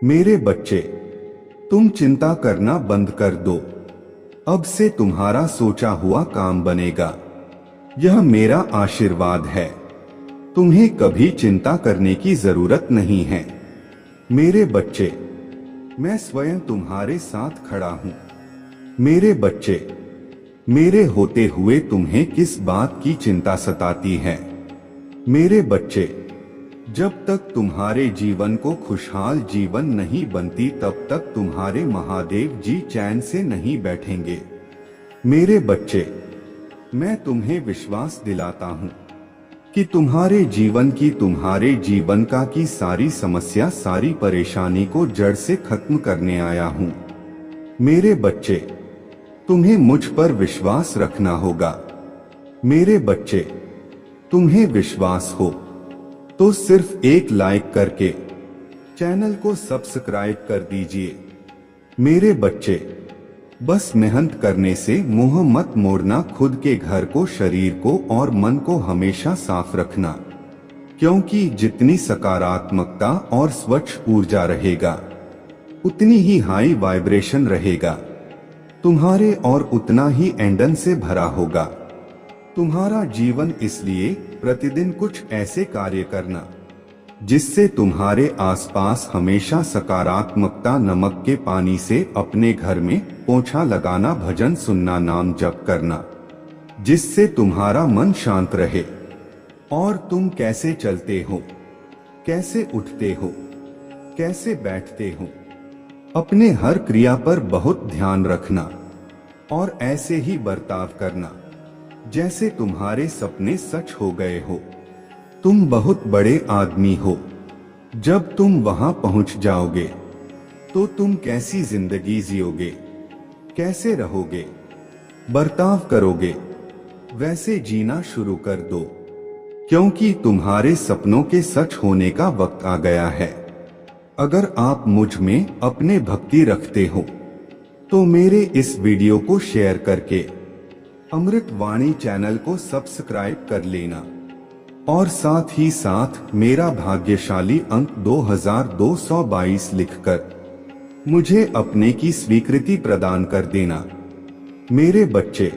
मेरे बच्चे, तुम चिंता करना बंद कर दो। अब से तुम्हारा सोचा हुआ काम बनेगा। यह मेरा आशीर्वाद है। तुम्हें कभी चिंता करने की जरूरत नहीं है। मेरे बच्चे, मैं स्वयं तुम्हारे साथ खड़ा हूं। मेरे बच्चे, मेरे होते हुए तुम्हें किस बात की चिंता सताती है? मेरे बच्चे, जब तक तुम्हारे जीवन को खुशहाल जीवन नहीं बनती तब तक तुम्हारे महादेव जी चैन से नहीं बैठेंगे। मेरे बच्चे, मैं तुम्हें विश्वास दिलाता हूं कि तुम्हारे जीवन का की सारी समस्या, सारी परेशानी को जड़ से खत्म करने आया हूं। मेरे बच्चे, तुम्हें मुझ पर विश्वास रखना होगा। मेरे बच्चे, तुम्हें विश्वास हो तो सिर्फ एक लाइक करके चैनल को सब्सक्राइब कर दीजिए। मेरे बच्चे, बस मेहनत करने से मुंह मत मोड़ना। खुद के घर को, शरीर को और मन को हमेशा साफ रखना, क्योंकि जितनी सकारात्मकता और स्वच्छ ऊर्जा रहेगा उतनी ही हाई वाइब्रेशन रहेगा तुम्हारे और उतना ही एंडन से भरा होगा तुम्हारा जीवन। इसलिए प्रतिदिन कुछ ऐसे कार्य करना जिससे तुम्हारे आसपास हमेशा सकारात्मकता। नमक के पानी से अपने घर में पोछा लगाना, भजन सुनना, नाम जप करना, जिससे तुम्हारा मन शांत रहे। और तुम कैसे चलते हो, कैसे उठते हो, कैसे बैठते हो, अपने हर क्रिया पर बहुत ध्यान रखना और ऐसे ही बर्ताव करना जैसे तुम्हारे सपने सच हो गए हो। तुम बहुत बड़े आदमी हो। जब तुम वहां पहुंच जाओगे तो तुम कैसी जिंदगी जियोगे, कैसे रहोगे, बर्ताव करोगे, वैसे जीना शुरू कर दो, क्योंकि तुम्हारे सपनों के सच होने का वक्त आ गया है। अगर आप मुझ में अपने भक्ति रखते हो तो मेरे इस वीडियो को शेयर करके अमृत वाणी चैनल को सब्सक्राइब कर लेना और साथ ही साथ मेरा भाग्यशाली अंक 2222 लिखकर मुझे अपने की स्वीकृति प्रदान कर देना। मेरे बच्चे,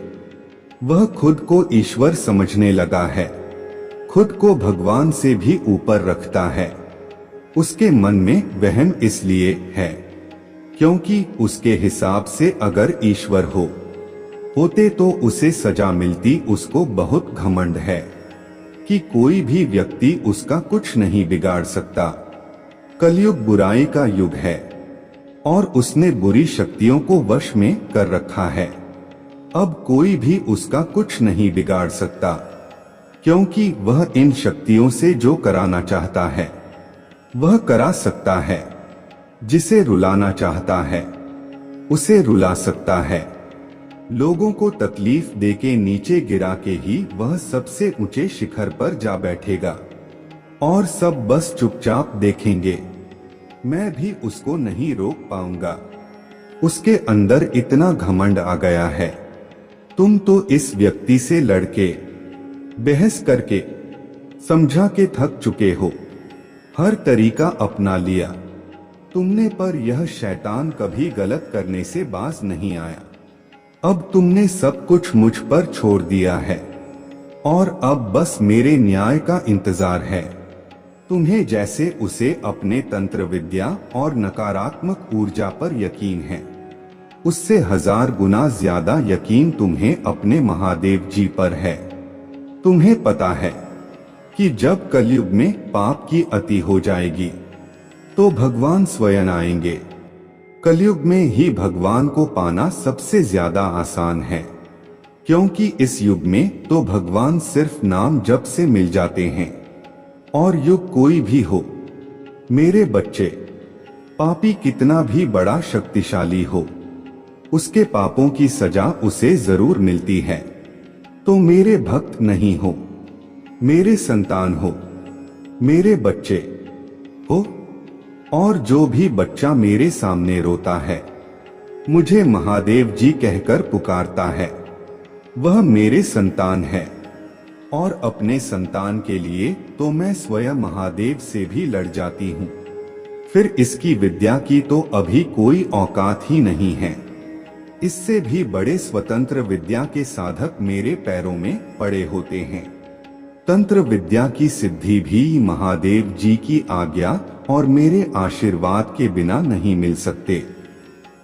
वह खुद को ईश्वर समझने लगा है, खुद को भगवान से भी ऊपर रखता है। उसके मन में वहम इसलिए है क्योंकि उसके हिसाब से अगर ईश्वर होते तो उसे सजा मिलती। उसको बहुत घमंड है कि कोई भी व्यक्ति उसका कुछ नहीं बिगाड़ सकता। कलयुग बुराई का युग है और उसने बुरी शक्तियों को वश में कर रखा है। अब कोई भी उसका कुछ नहीं बिगाड़ सकता, क्योंकि वह इन शक्तियों से जो कराना चाहता है वह करा सकता है। जिसे रुलाना चाहता है उसे रुला सकता है। लोगों को तकलीफ देके नीचे गिरा के ही वह सबसे ऊंचे शिखर पर जा बैठेगा और सब बस चुपचाप देखेंगे। मैं भी उसको नहीं रोक पाऊंगा। उसके अंदर इतना घमंड आ गया है। तुम तो इस व्यक्ति से लड़के, बहस करके, समझा के थक चुके हो। हर तरीका अपना लिया तुमने, पर यह शैतान कभी गलत करने से बाज नहीं आया। अब तुमने सब कुछ मुझ पर छोड़ दिया है और अब बस मेरे न्याय का इंतजार है। तुम्हें जैसे उसे अपने तंत्र विद्या और नकारात्मक ऊर्जा पर यकीन है, उससे 1000 गुना ज्यादा यकीन तुम्हें अपने महादेव जी पर है। तुम्हें पता है कि जब कलयुग में पाप की अति हो जाएगी तो भगवान स्वयं आएंगे। कलयुग में ही भगवान को पाना सबसे ज्यादा आसान है, क्योंकि इस युग में तो भगवान सिर्फ नाम जप से मिल जाते हैं। और युग कोई भी हो मेरे बच्चे, पापी कितना भी बड़ा शक्तिशाली हो, उसके पापों की सजा उसे जरूर मिलती है। तो मेरे भक्त नहीं हो, मेरे संतान हो, मेरे बच्चे हो। और जो भी बच्चा मेरे सामने रोता है, मुझे महादेव जी कहकर पुकारता है, वह मेरे संतान है। और अपने संतान के लिए तो मैं स्वयं महादेव से भी लड़ जाती हूँ। फिर इसकी विद्या की तो अभी कोई औकात ही नहीं है। इससे भी बड़े स्वतंत्र विद्या के साधक मेरे पैरों में पड़े होते हैं। तंत्र विद्या की सिद्धि भी महादेव जी की आज्ञा और मेरे आशीर्वाद के बिना नहीं मिल सकते।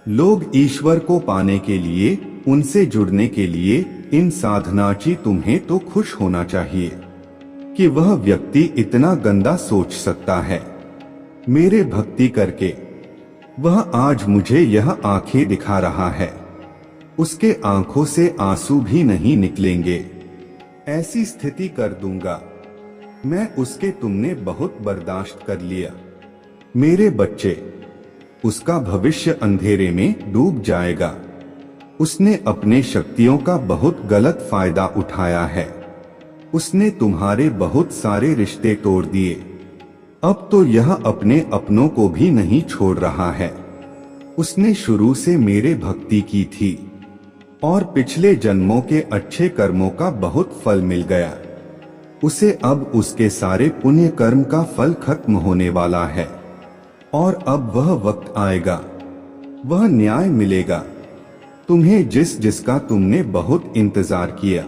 लोग ईश्वर को पाने के लिए, उनसे जुड़ने के लिए इन साधनाची तुम्हें तो खुश होना चाहिए कि वह व्यक्ति इतना गंदा सोच सकता है। मेरे भक्ति करके वह आज मुझे यह आंखें दिखा रहा है, उसके आंखों से आंसू भी नहीं निकलेंगे। ऐसी स्थिति कर दूंगा मैं उसके, तुमने बहुत बर्दाश्त कर लिया। मेरे बच्चे, उसका भविष्य अंधेरे में डूब जाएगा। उसने अपने शक्तियों का बहुत गलत फायदा उठाया है। उसने तुम्हारे बहुत सारे रिश्ते तोड़ दिए। अब तो यह अपने अपनों को भी नहीं छोड़ रहा है। उसने शुरू से मेरे भक्ति की थी और पिछले जन्मों के अच्छे कर्मों का बहुत फल मिल गया। उसे अब उसके सारे पुण्य कर्म का फल खत्म होने वाला है और अब वह वक्त आएगा, वह न्याय मिलेगा। तुम्हें जिसका तुमने बहुत इंतजार किया,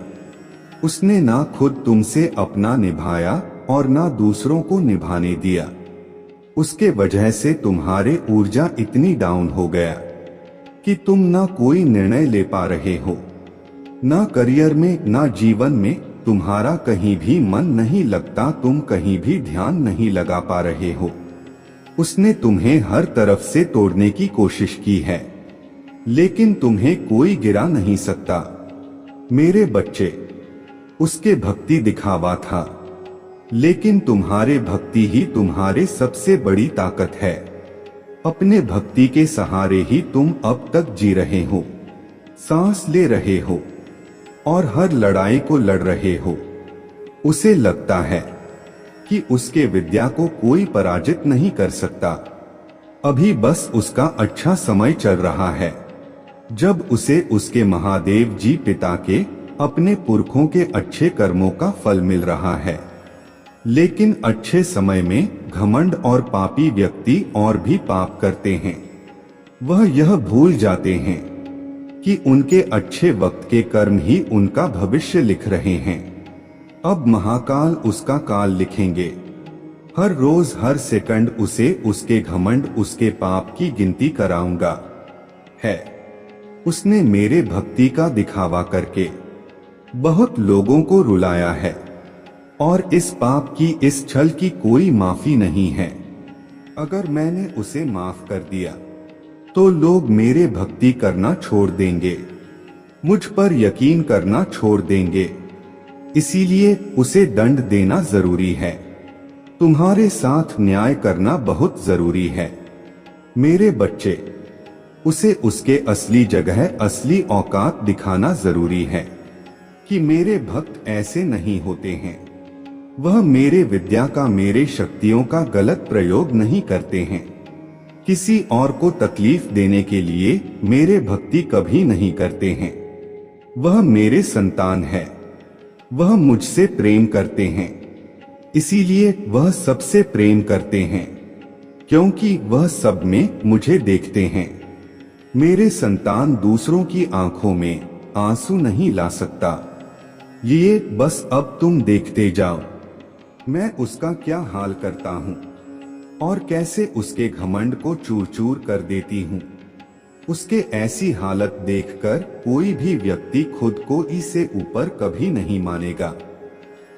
उसने ना खुद तुमसे अपना निभाया और ना दूसरों को निभाने दिया। उसके वजह से तुम्हारे ऊर्जा इतनी डाउन हो गया कि तुम ना कोई निर्णय ले पा रहे हो, ना करियर में, ना जीवन में। तुम्हारा कहीं भी मन नहीं लगता, तुम कहीं भी ध्यान नहीं लगा पा रहे हो। उसने तुम्हें हर तरफ से तोड़ने की कोशिश की है, लेकिन तुम्हें कोई गिरा नहीं सकता। मेरे बच्चे, उसके भक्ति दिखावा था, लेकिन तुम्हारे भक्ति ही तुम्हारे सबसे बड़ी ताकत है। अपने भक्ति के सहारे ही तुम अब तक जी रहे हो, सांस ले रहे हो और हर लड़ाई को लड़ रहे हो। उसे लगता है कि उसके विद्या को कोई पराजित नहीं कर सकता। अभी बस उसका अच्छा समय चल रहा है, जब उसे उसके महादेव जी पिता के, अपने पुरखों के अच्छे कर्मों का फल मिल रहा है। लेकिन अच्छे समय में घमंड और पापी व्यक्ति और भी पाप करते हैं। वह यह भूल जाते हैं कि उनके अच्छे वक्त के कर्म ही उनका भविष्य लिख रहे हैं। अब महाकाल उसका काल लिखेंगे। हर रोज हर सेकंड उसे उसके घमंड, उसके पाप की गिनती कराऊंगा। है, उसने मेरे भक्ति का दिखावा करके बहुत लोगों को रुलाया है और इस पाप की, इस छल की कोई माफी नहीं है। अगर मैंने उसे माफ कर दिया तो लोग मेरे भक्ति करना छोड़ देंगे, मुझ पर यकीन करना छोड़ देंगे। इसीलिए उसे दंड देना जरूरी है। तुम्हारे साथ न्याय करना बहुत जरूरी है। मेरे बच्चे, उसे उसके असली जगह, असली औकात दिखाना जरूरी है कि मेरे भक्त ऐसे नहीं होते हैं। वह मेरे विद्या का, मेरे शक्तियों का गलत प्रयोग नहीं करते हैं। किसी और को तकलीफ देने के लिए मेरे भक्ति कभी नहीं करते हैं। वह मेरे संतान है, वह मुझसे प्रेम करते हैं, इसीलिए वह सबसे प्रेम करते हैं, क्योंकि वह सब में मुझे देखते हैं। मेरे संतान दूसरों की आंखों में आंसू नहीं ला सकता। ये बस अब तुम देखते जाओ, मैं उसका क्या हाल करता हूँ और कैसे उसके घमंड को चूर चूर कर देती हूँ। उसके ऐसी हालत देखकर कोई भी व्यक्ति खुद को इससे ऊपर कभी नहीं मानेगा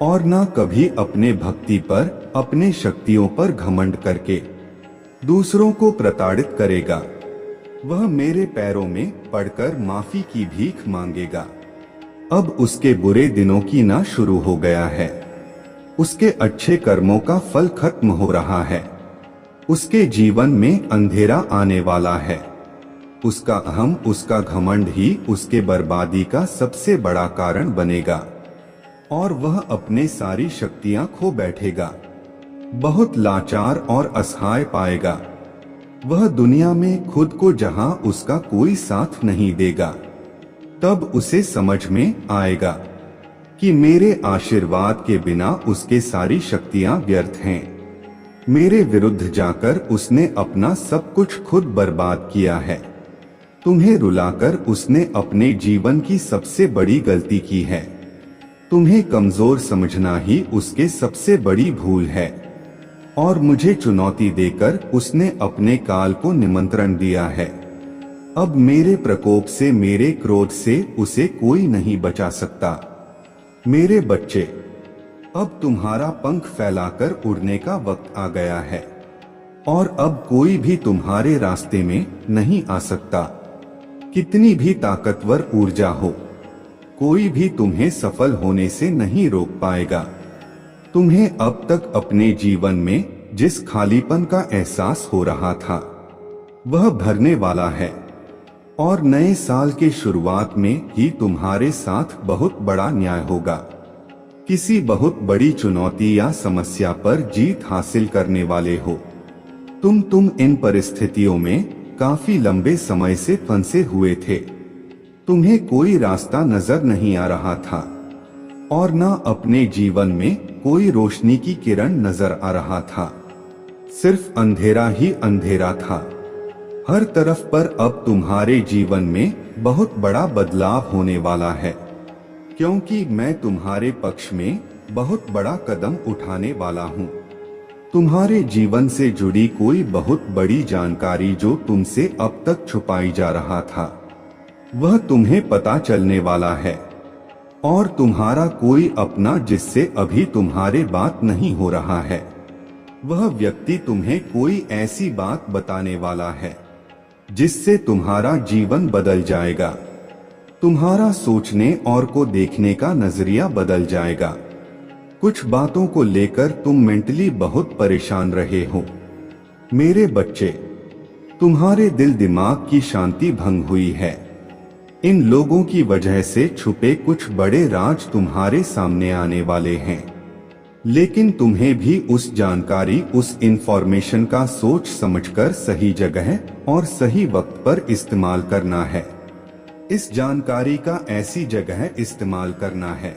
और ना कभी अपने भक्ति पर, अपने शक्तियों पर घमंड करके दूसरों को प्रताड़ित करेगा। वह मेरे पैरों में पड़कर माफी की भीख मांगेगा। अब उसके बुरे दिनों की ना शुरू हो गया है। उसके अच्छे कर्मों का फल खत्म हो रहा है। उसके जीवन में अंधेरा आने वाला है। उसका अहम, उसका घमंड ही उसके बर्बादी का सबसे बड़ा कारण बनेगा और वह अपने सारी शक्तियां खो बैठेगा। बहुत लाचार और असहाय पाएगा। वह दुनिया में खुद को जहां उसका कोई साथ नहीं देगा। तब उसे समझ में आएगा कि मेरे आशीर्वाद के बिना उसके सारी शक्तियां व्यर्थ हैं। मेरे विरुद्ध जाकर उसने अपना सब कुछ खुद बर्बाद किया है। तुम्हें रुलाकर उसने अपने जीवन की सबसे बड़ी गलती की है। तुम्हें कमजोर समझना ही उसके सबसे बड़ी भूल है। और मुझे चुनौती देकर उसने अपने काल को निमंत्रण दिया है। अब मेरे प्रकोप से, मेरे क्रोध से उसे कोई नहीं बचा सकता। मेरे बच्चे, अब तुम्हारा पंख फैलाकर उड़ने का वक्त आ गया है और अब कोई भी तुम्हारे रास्ते में नहीं आ सकता। कितनी भी ताकतवर ऊर्जा हो, कोई भी तुम्हें सफल होने से नहीं रोक पाएगा। तुम्हें अब तक अपने जीवन में जिस खालीपन का एहसास हो रहा था वह भरने वाला है और नए साल के शुरुआत में ही तुम्हारे साथ बहुत बड़ा न्याय होगा। किसी बहुत बड़ी चुनौती या समस्या पर जीत हासिल करने वाले हो। तुम इन परिस्थितियों में काफी लंबे समय से फंसे हुए थे। तुम्हें कोई रास्ता नजर नहीं आ रहा था और न अपने जीवन में कोई रोशनी की किरण नजर आ रहा था। सिर्फ अंधेरा ही अंधेरा था हर तरफ। पर अब तुम्हारे जीवन में बहुत बड़ा बदलाव होने वाला है, क्योंकि मैं तुम्हारे पक्ष में बहुत बड़ा कदम उठाने वाला हूँ। तुम्हारे जीवन से जुड़ी कोई बहुत बड़ी जानकारी जो तुमसे अब तक छुपाई जा रहा था वह तुम्हें पता चलने वाला है। और तुम्हारा कोई अपना जिससे अभी तुम्हारे बात नहीं हो रहा है, वह व्यक्ति तुम्हें कोई ऐसी बात बताने वाला है जिससे तुम्हारा जीवन बदल जाएगा। तुम्हारा सोचने और को देखने का नजरिया बदल जाएगा। कुछ बातों को लेकर तुम मेंटली बहुत परेशान रहे हो। मेरे बच्चे, तुम्हारे दिल दिमाग की शांति भंग हुई है। इन लोगों की वजह से छुपे कुछ बड़े राज तुम्हारे सामने आने वाले हैं, लेकिन तुम्हें भी उस जानकारी, उस इंफॉर्मेशन का सोच समझकर सही जगह और सही वक्त पर इस्तेमाल करना है। इस जानकारी का ऐसी जगह इस्तेमाल करना है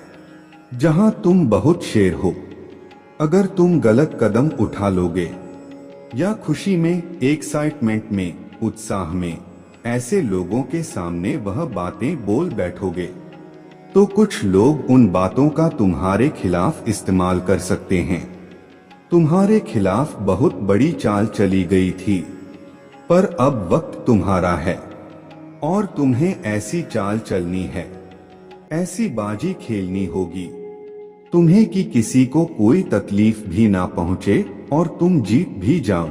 जहां तुम बहुत शेर हो। अगर तुम गलत कदम उठा लोगे या खुशी में, एक्साइटमेंट में, उत्साह में ऐसे लोगों के सामने वह बातें बोल बैठोगे तो कुछ लोग उन बातों का तुम्हारे खिलाफ इस्तेमाल कर सकते हैं। तुम्हारे खिलाफ बहुत बड़ी चाल चली गई थी, पर अब वक्त तुम्हारा है और तुम्हें ऐसी चाल चलनी है, ऐसी बाजी खेलनी होगी तुम्हें कि किसी को कोई तकलीफ भी ना पहुंचे और तुम जीत भी जाओ।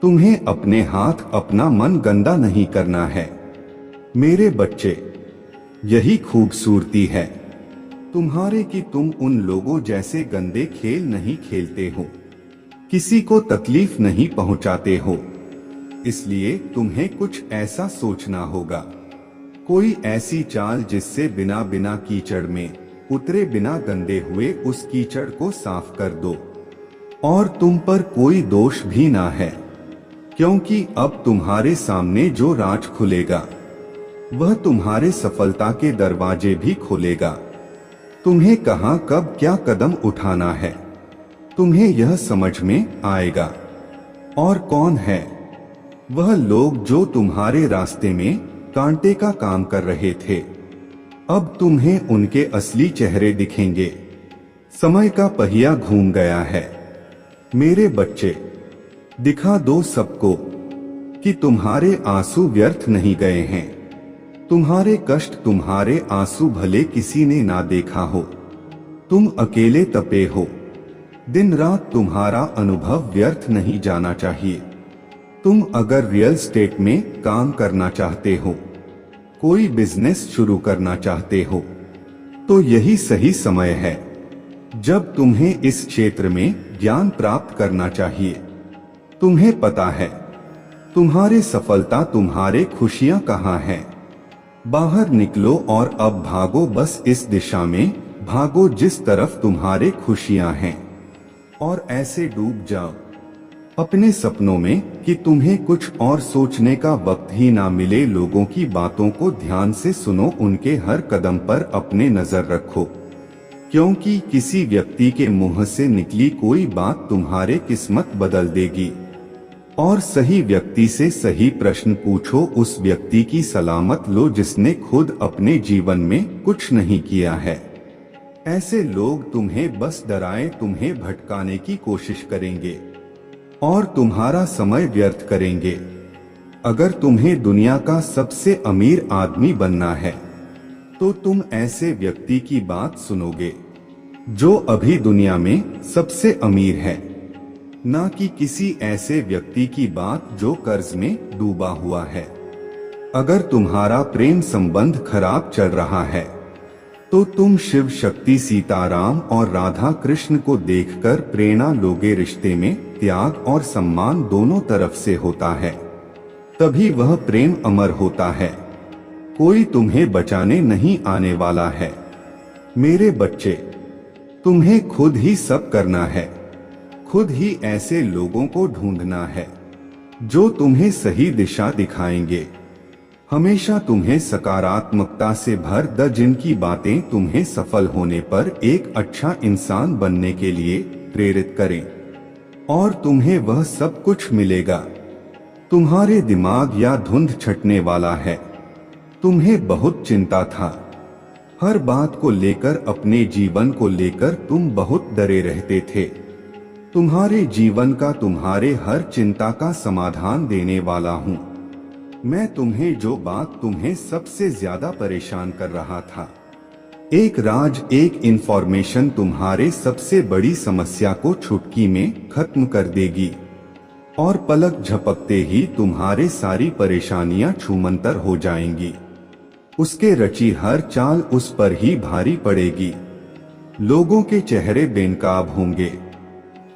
तुम्हें अपने हाथ, अपना मन गंदा नहीं करना है। मेरे बच्चे, यही खूबसूरती है तुम्हारे कि तुम उन लोगों जैसे गंदे खेल नहीं खेलते हो, किसी को तकलीफ नहीं पहुंचाते हो। इसलिए तुम्हें कुछ ऐसा सोचना होगा, कोई ऐसी चाल जिससे बिना बिना कीचड़ में उतरे बिना गंदे हुए उस कीचड़ को साफ कर दो। और तुम पर कोई दोष भी ना है, क्योंकि अब तुम्हारे सामने जो राज खुलेगा वह तुम्हारे सफलता के दरवाजे भी खोलेगा। तुम्हें कहां, कब, क्या कदम उठाना है तुम्हें यह समझ में आएगा। और कौन है वह लोग जो तुम्हारे रास्ते में कांटे का काम कर रहे थे, अब तुम्हें उनके असली चेहरे दिखेंगे। समय का पहिया घूम गया है। मेरे बच्चे, दिखा दो सबको कि तुम्हारे आंसू व्यर्थ नहीं गए हैं। तुम्हारे कष्ट, तुम्हारे आंसू भले किसी ने ना देखा हो, तुम अकेले तपे हो। दिन रात तुम्हारा अनुभव व्यर्थ नहीं जाना चाहिए। तुम अगर रियल एस्टेट में काम करना चाहते हो, कोई बिजनेस शुरू करना चाहते हो, तो यही सही समय है जब तुम्हें इस क्षेत्र में ज्ञान प्राप्त करना चाहिए। तुम्हें पता है तुम्हारी सफलता, तुम्हारे खुशियां कहाँ हैं। बाहर निकलो और अब भागो, बस इस दिशा में भागो जिस तरफ तुम्हारे खुशियां हैं, और ऐसे डूब जाओ अपने सपनों में कि तुम्हें कुछ और सोचने का वक्त ही ना मिले। लोगों की बातों को ध्यान से सुनो, उनके हर कदम पर अपने नजर रखो। क्योंकि किसी व्यक्ति के मुंह से निकली कोई बात तुम्हारे किस्मत बदल देगी। और सही व्यक्ति से सही प्रश्न पूछो, उस व्यक्ति की सलामत लो जिसने खुद अपने जीवन में कुछ नहीं किया है। ऐसे लोग तुम्हें बस डराएं, तुम्हें भटकाने की कोशिश करेंगे और तुम्हारा समय व्यर्थ करेंगे। अगर तुम्हें दुनिया का सबसे अमीर आदमी बनना है तो तुम ऐसे व्यक्ति की बात सुनोगे जो अभी दुनिया में सबसे अमीर है, ना कि किसी ऐसे व्यक्ति की बात जो कर्ज में डूबा हुआ है। अगर तुम्हारा प्रेम संबंध खराब चल रहा है तो तुम शिव शक्ति, सीताराम और राधा कृष्ण को देखकर प्रेरणा लोगे। रिश्ते में त्याग और सम्मान दोनों तरफ से होता है, तभी वह प्रेम अमर होता है। कोई तुम्हें बचाने नहीं आने वाला है। मेरे बच्चे, तुम्हें खुद ही सब करना है। खुद ही ऐसे लोगों को ढूंढना है जो तुम्हें सही दिशा दिखाएंगे। हमेशा तुम्हें सकारात्मकता से भर द, जिनकी बातें तुम्हें सफल होने पर एक अच्छा इंसान बनने के लिए प्रेरित करें। और तुम्हें वह सब कुछ मिलेगा। तुम्हारे दिमाग या धुंध छटने वाला है। तुम्हें बहुत चिंता था। हर बात को लेकर, अपने जीवन को लेकर तुम बहुत डरे रहते थे। तुम्हारे जीवन का, तुम्हारे हर चिंता का समाधान देने वाला हूँ। मैं तुम्हें जो बात तुम्हें सबसे ज्यादा परेशान कर रहा था, एक राज, एक इंफॉर्मेशन तुम्हारे सबसे बड़ी समस्या को चुटकी में खत्म कर देगी और पलक झपकते ही तुम्हारे सारी परेशानियां छूमंतर हो जाएंगी। उसके रची हर चाल उस पर ही भारी पड़ेगी। लोगों के चेहरे बेनकाब होंगे।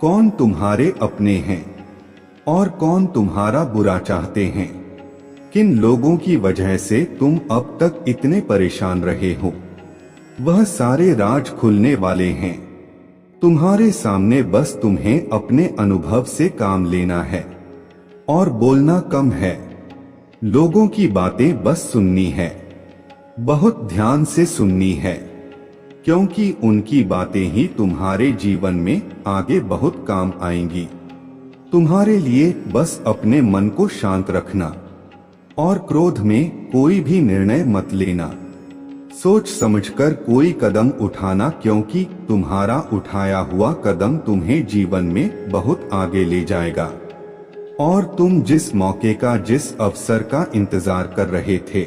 कौन तुम्हारे अपने हैं और कौन तुम्हारा बुरा चाहते हैं। किन लोगों की वजह से तुम अब तक इतने परेशान रहे हो, वह सारे राज खुलने वाले हैं। तुम्हारे सामने बस तुम्हें अपने अनुभव से काम लेना है और बोलना कम है। लोगों की बातें बस सुननी है, बहुत ध्यान से सुननी है, क्योंकि उनकी बातें ही तुम्हारे जीवन में आगे बहुत काम आएंगी। तुम्हारे लिए बस अपने मन को शांत रखना और क्रोध में कोई भी निर्णय मत लेना। सोच समझकर कोई कदम उठाना, क्योंकि तुम्हारा उठाया हुआ कदम तुम्हें जीवन में बहुत आगे ले जाएगा। और तुम जिस मौके का, जिस अवसर का इंतजार कर रहे थे,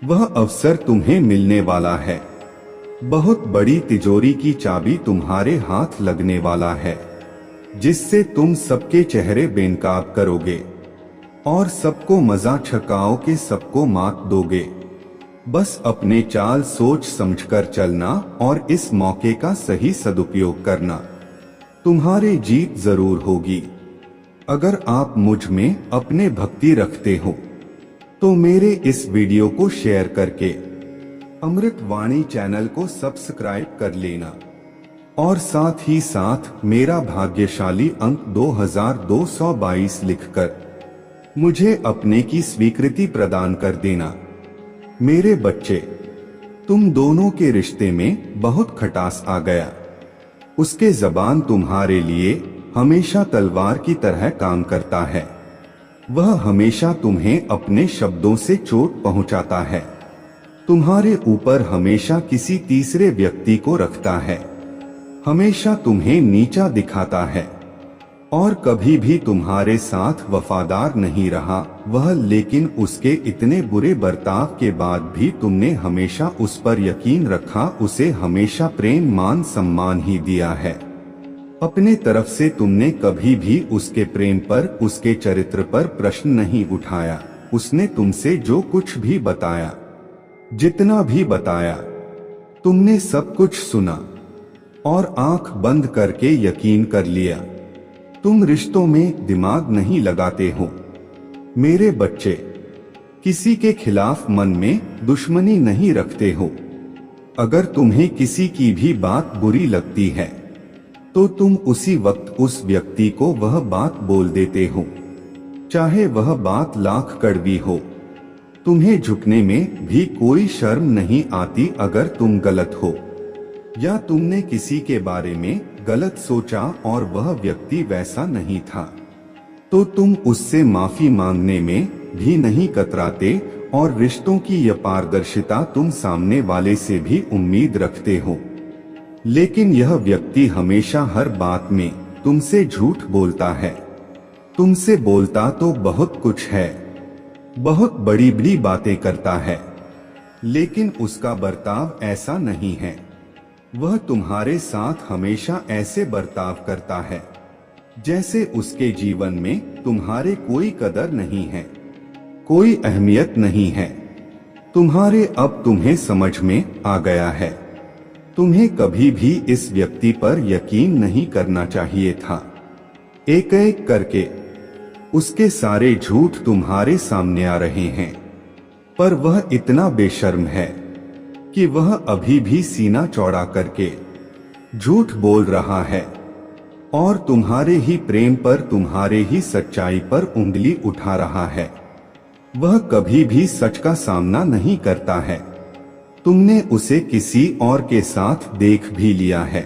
वह अवसर तुम्हें मिलने वाला है। बहुत बड़ी तिजोरी की चाबी तुम्हारे हाथ लगने वाला है, जिससे तुम सबके चेहरे बेनकाब करोगे और सबको मजा छकाओ के सबको मात दोगे। बस अपने चाल सोच समझकर चलना और इस मौके का सही सदुपयोग करना। तुम्हारी जीत जरूर होगी। अगर आप मुझ में अपने भक्ति रखते हो तो मेरे इस वीडियो को शेयर करके अमृत वाणी चैनल को सब्सक्राइब कर लेना और साथ ही साथ मेरा भाग्यशाली अंक 2222 लिखकर मुझे अपने की स्वीकृति प्रदान कर देना। मेरे बच्चे, तुम दोनों के रिश्ते में बहुत खटास आ गया। उसके जबान तुम्हारे लिए हमेशा तलवार की तरह काम करता है। वह हमेशा तुम्हें अपने शब्दों से चोट पहुंचाता है। तुम्हारे ऊपर हमेशा किसी तीसरे व्यक्ति को रखता है। हमेशा तुम्हें नीचा दिखाता है और कभी भी तुम्हारे साथ वफादार नहीं रहा वह, लेकिन उसके इतने बुरे बर्ताव के बाद भी तुमने हमेशा उस पर यकीन रखा। उसे हमेशा प्रेम, मान, सम्मान ही दिया है। अपने तरफ से तुमने कभी भी उसके प्रेम पर, उसके चरित्र पर प्रश्न नहीं उठाया। उसने तुमसे जो कुछ भी बताया, जितना भी बताया, तुमने सब कुछ सुना और आंख बंद करके यकीन कर लिया। तुम रिश्तों में दिमाग नहीं लगाते हो। मेरे बच्चे, किसी के खिलाफ मन में दुश्मनी नहीं रखते हो। अगर तुम्हें किसी की भी बात बुरी लगती है तो तुम उसी वक्त उस व्यक्ति को वह बात बोल देते हो, चाहे वह बात लाख कड़वी हो। तुम्हें झुकने में भी कोई शर्म नहीं आती अगर तुम गलत हो। या तुमने किसी के बारे में गलत सोचा और वह व्यक्ति वैसा नहीं था, तो तुम उससे माफी मांगने में भी नहीं कतराते और रिश्तों की यह पारदर्शिता तुम सामने वाले से भी उम्मीद रखते हो। लेकिन यह व्यक्ति हमेशा हर बात में तुमसे झूठ बोलता है। तुमसे बोलता तो बहुत कुछ है, बहुत बड़ी बड़ी बातें करता है, लेकिन उसका बर्ताव ऐसा नहीं है। वह तुम्हारे साथ हमेशा ऐसे बर्ताव करता है जैसे उसके जीवन में तुम्हारे कोई कदर नहीं है, कोई अहमियत नहीं है। तुम्हें समझ में आ गया है। तुम्हें कभी भी इस व्यक्ति पर यकीन नहीं करना चाहिए था। एक एक करके उसके सारे झूठ तुम्हारे सामने आ रहे हैं, पर वह इतना बेशर्म है कि वह अभी भी सीना चौड़ा करके झूठ बोल रहा है और तुम्हारे ही प्रेम पर, तुम्हारे ही सच्चाई पर उंगली उठा रहा है। वह कभी भी सच का सामना नहीं करता है। तुमने उसे किसी और के साथ देख भी लिया है,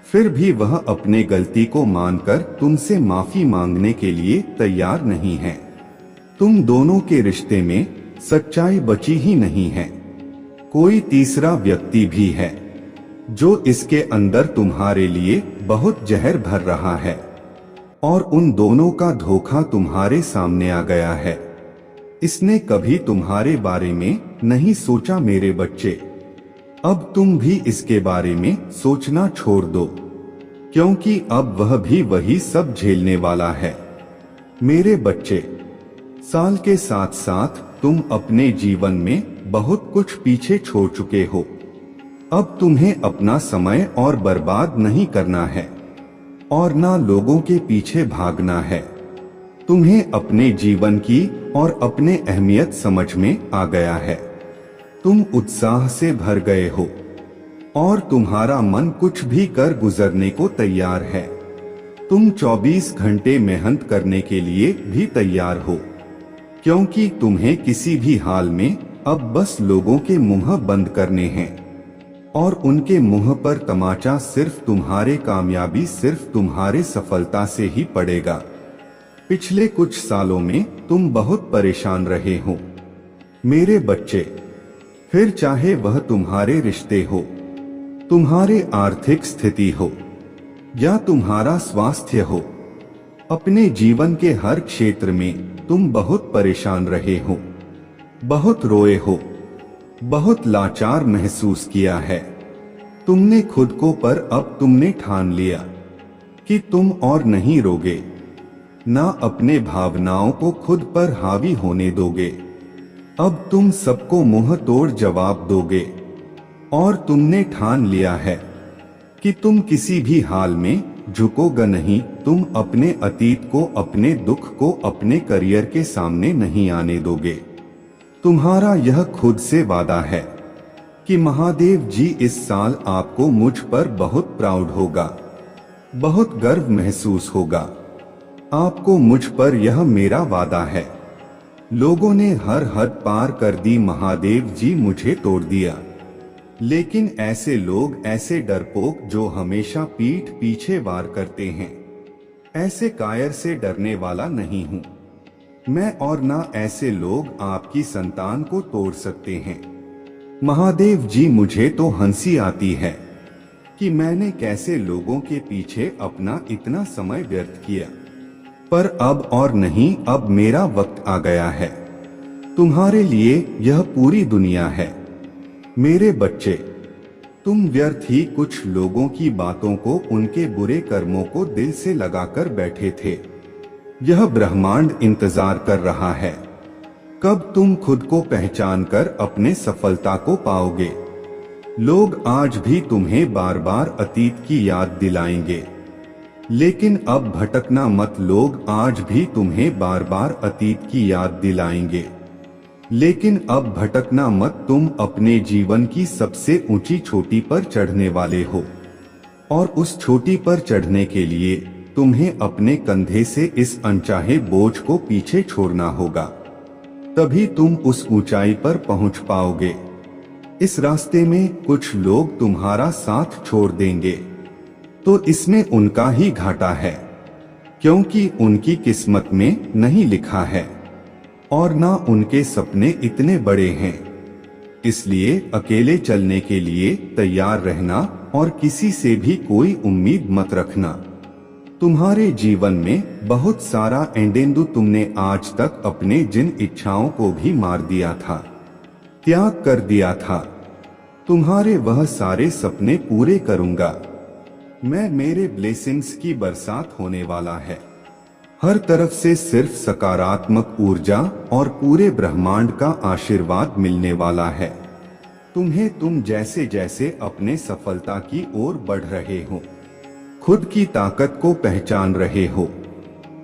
फिर भी वह अपने गलती को मानकर तुमसे माफी मांगने के लिए तैयार नहीं है। तुम दोनों के रिश्ते में सच्चाई बची ही नहीं है। कोई तीसरा व्यक्ति भी है जो इसके अंदर तुम्हारे लिए बहुत जहर भर रहा है और उन दोनों का धोखा तुम्हारे सामने आ गया है। इसने कभी तुम्हारे बारे में नहीं सोचा मेरे बच्चे। अब तुम भी इसके बारे में सोचना छोड़ दो, क्योंकि अब वह भी वही सब झेलने वाला है। मेरे बच्चे, साल के साथ साथ तुम अपने जीवन में बहुत कुछ पीछे छोड़ चुके हो। अब तुम्हें अपना समय और बर्बाद नहीं करना है और ना लोगों के पीछे भागना है। तुम्हें अपने जीवन की और अपने अहमियत समझ में आ गया है। तुम उत्साह से भर गए हो और तुम्हारा मन कुछ भी कर गुजरने को तैयार है। तुम 24 घंटे मेहनत करने के लिए भी तैयार हो, क्योंकि तुम्हें किसी भी हाल में अब बस लोगों के मुंह बंद करने हैं और उनके मुंह पर तमाचा सिर्फ तुम्हारे कामयाबी, सिर्फ तुम्हारे सफलता से ही पड़ेगा। पिछले कुछ सालों में तुम बहुत परेशान रहे हो मेरे बच्चे, फिर चाहे वह तुम्हारे रिश्ते हो, तुम्हारे आर्थिक स्थिति हो या तुम्हारा स्वास्थ्य हो। अपने जीवन के हर क्षेत्र में तुम बहुत परेशान रहे हो, बहुत रोए हो, बहुत लाचार महसूस किया है। तुमने खुद को, पर अब तुमने ठान लिया कि तुम और नहीं रोगे, ना अपने भावनाओं को खुद पर हावी होने दोगे। अब तुम सबको मुंह तोड़ जवाब दोगे और तुमने ठान लिया है कि तुम किसी भी हाल में झुकोगे नहीं। तुम अपने अतीत को, अपने दुख को अपने करियर के सामने नहीं आने दोगे। तुम्हारा यह खुद से वादा है कि महादेव जी इस साल आपको मुझ पर बहुत प्राउड होगा, बहुत गर्व महसूस होगा आपको मुझ पर, यह मेरा वादा है। लोगों ने हर हद पार कर दी, महादेव जी मुझे तोड़ दिया, लेकिन ऐसे लोग, ऐसे डरपोक जो हमेशा पीठ पीछे वार करते हैं, ऐसे कायर से डरने वाला नहीं हूँ मैं, और ना ऐसे लोग आपकी संतान को तोड़ सकते हैं। महादेव जी मुझे तो हंसी आती है कि मैंने कैसे लोगों के पीछे अपना इतना समय व्यर्थ किया, पर अब और नहीं, अब मेरा वक्त आ गया है। तुम्हारे लिए यह पूरी दुनिया है मेरे बच्चे। तुम व्यर्थ ही कुछ लोगों की बातों को, उनके बुरे कर्मों को दिल से लगाकर बैठे थे। यह ब्रह्मांड इंतजार कर रहा है कब तुम खुद को पहचान कर अपने सफलता को पाओगे। लोग आज भी तुम्हें बार बार अतीत की याद दिलाएंगे, लेकिन अब भटकना मत। लोग आज भी तुम्हें बार बार अतीत की याद दिलाएंगे, लेकिन अब भटकना मत। तुम अपने जीवन की सबसे ऊंची चोटी पर चढ़ने वाले हो और उस चोटी पर चढ़ने के लिए तुम्हें अपने कंधे से इस अनचाहे बोझ को पीछे छोड़ना होगा, तभी तुम उस ऊंचाई पर पहुंच पाओगे। इस रास्ते में कुछ लोग तुम्हारा साथ छोड़ देंगे, तो इसमें उनका ही घाटा है, क्योंकि उनकी किस्मत में नहीं लिखा है और ना उनके सपने इतने बड़े हैं। इसलिए अकेले चलने के लिए तैयार रहना और किसी से भी कोई उम्मीद मत रखना। तुम्हारे जीवन में बहुत सारा एंडेंदु तुमने आज तक अपने जिन इच्छाओं को भी मार दिया था, त्याग कर दिया था, तुम्हारे वह सारे सपने पूरे करूंगा मैं। मेरे ब्लेसिंग्स की बरसात होने वाला है। हर तरफ से सिर्फ सकारात्मक ऊर्जा और पूरे ब्रह्मांड का आशीर्वाद मिलने वाला है तुम्हें। तुम जैसे जैसे अपने सफलता की ओर बढ़ रहे हो, खुद की ताकत को पहचान रहे हो,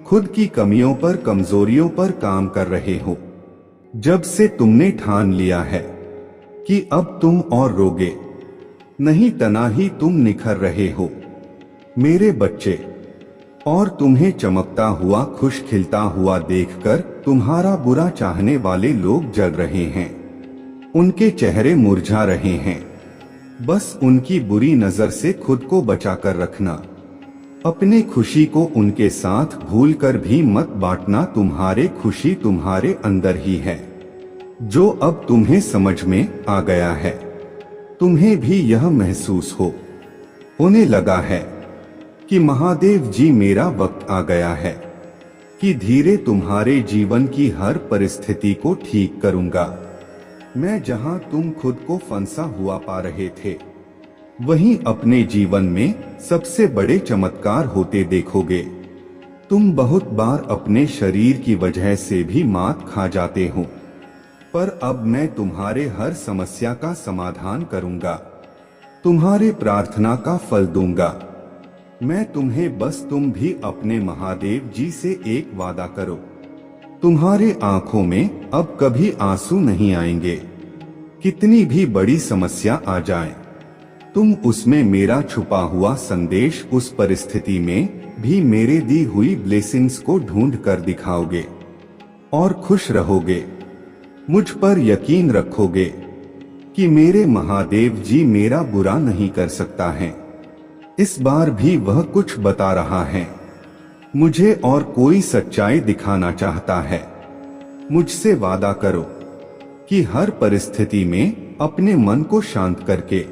खुद की कमियों पर कमजोरियों पर काम कर रहे हो, जब से तुमने ठान लिया है कि अब तुम और रोगे नहीं, तना ही तुम निखर रहे हो मेरे बच्चे। और तुम्हें चमकता हुआ, खुश खिलता हुआ देखकर तुम्हारा बुरा चाहने वाले लोग जल रहे हैं, उनके चेहरे मुरझा रहे हैं। बस उनकी बुरी नजर से खुद को बचाकर रखना। अपने खुशी को उनके साथ भूलकर भी मत बांटना। तुम्हारे खुशी तुम्हारे अंदर ही है, जो अब तुम्हें समझ में आ गया है। तुम्हें भी यह महसूस होने लगा है कि महादेव जी, मेरा वक्त आ गया है कि धीरे तुम्हारे जीवन की हर परिस्थिति को ठीक करूंगा मैं। जहां तुम खुद को फंसा हुआ पा रहे थे, वहीं अपने जीवन में सबसे बड़े चमत्कार होते देखोगे। तुम बहुत बार अपने शरीर की वजह से भी मात खा जाते हो, पर अब मैं तुम्हारे हर समस्या का समाधान करूंगा, तुम्हारे प्रार्थना का फल दूंगा मैं तुम्हें। बस तुम भी अपने महादेव जी से एक वादा करो, तुम्हारे आंखों में अब कभी आंसू नहीं आएंगे। कितनी भी बड़ी समस्या आ जाए, तुम उसमें मेरा छुपा हुआ संदेश, उस परिस्थिति में भी मेरे दी हुई ब्लेसिंग्स को ढूंढ कर दिखाओगे और खुश रहोगे। मुझ पर यकीन रखोगे कि मेरे महादेव जी मेरा बुरा नहीं कर सकता है। इस बार भी वह कुछ बता रहा है मुझे और कोई सच्चाई दिखाना चाहता है। मुझसे वादा करो कि हर परिस्थिति में अपने मन को शांत करके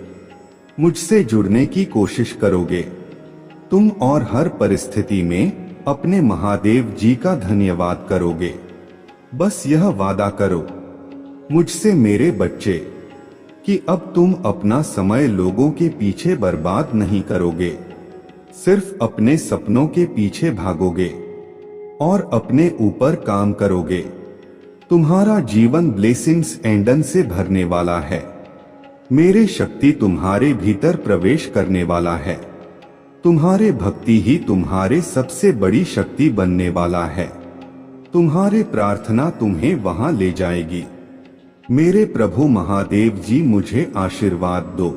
मुझसे जुड़ने की कोशिश करोगे तुम, और हर परिस्थिति में अपने महादेव जी का धन्यवाद करोगे। बस यह वादा करो मुझसे मेरे बच्चे कि अब तुम अपना समय लोगों के पीछे बर्बाद नहीं करोगे, सिर्फ अपने सपनों के पीछे भागोगे और अपने ऊपर काम करोगे। तुम्हारा जीवन ब्लेसिंग्स एंडन से भरने वाला है। मेरे शक्ति तुम्हारे भीतर प्रवेश करने वाला है। तुम्हारे भक्ति ही तुम्हारे सबसे बड़ी शक्ति बनने वाला है। तुम्हारे प्रार्थना तुम्हें वहां ले जाएगी। मेरे प्रभु महादेव जी, मुझे आशीर्वाद दो।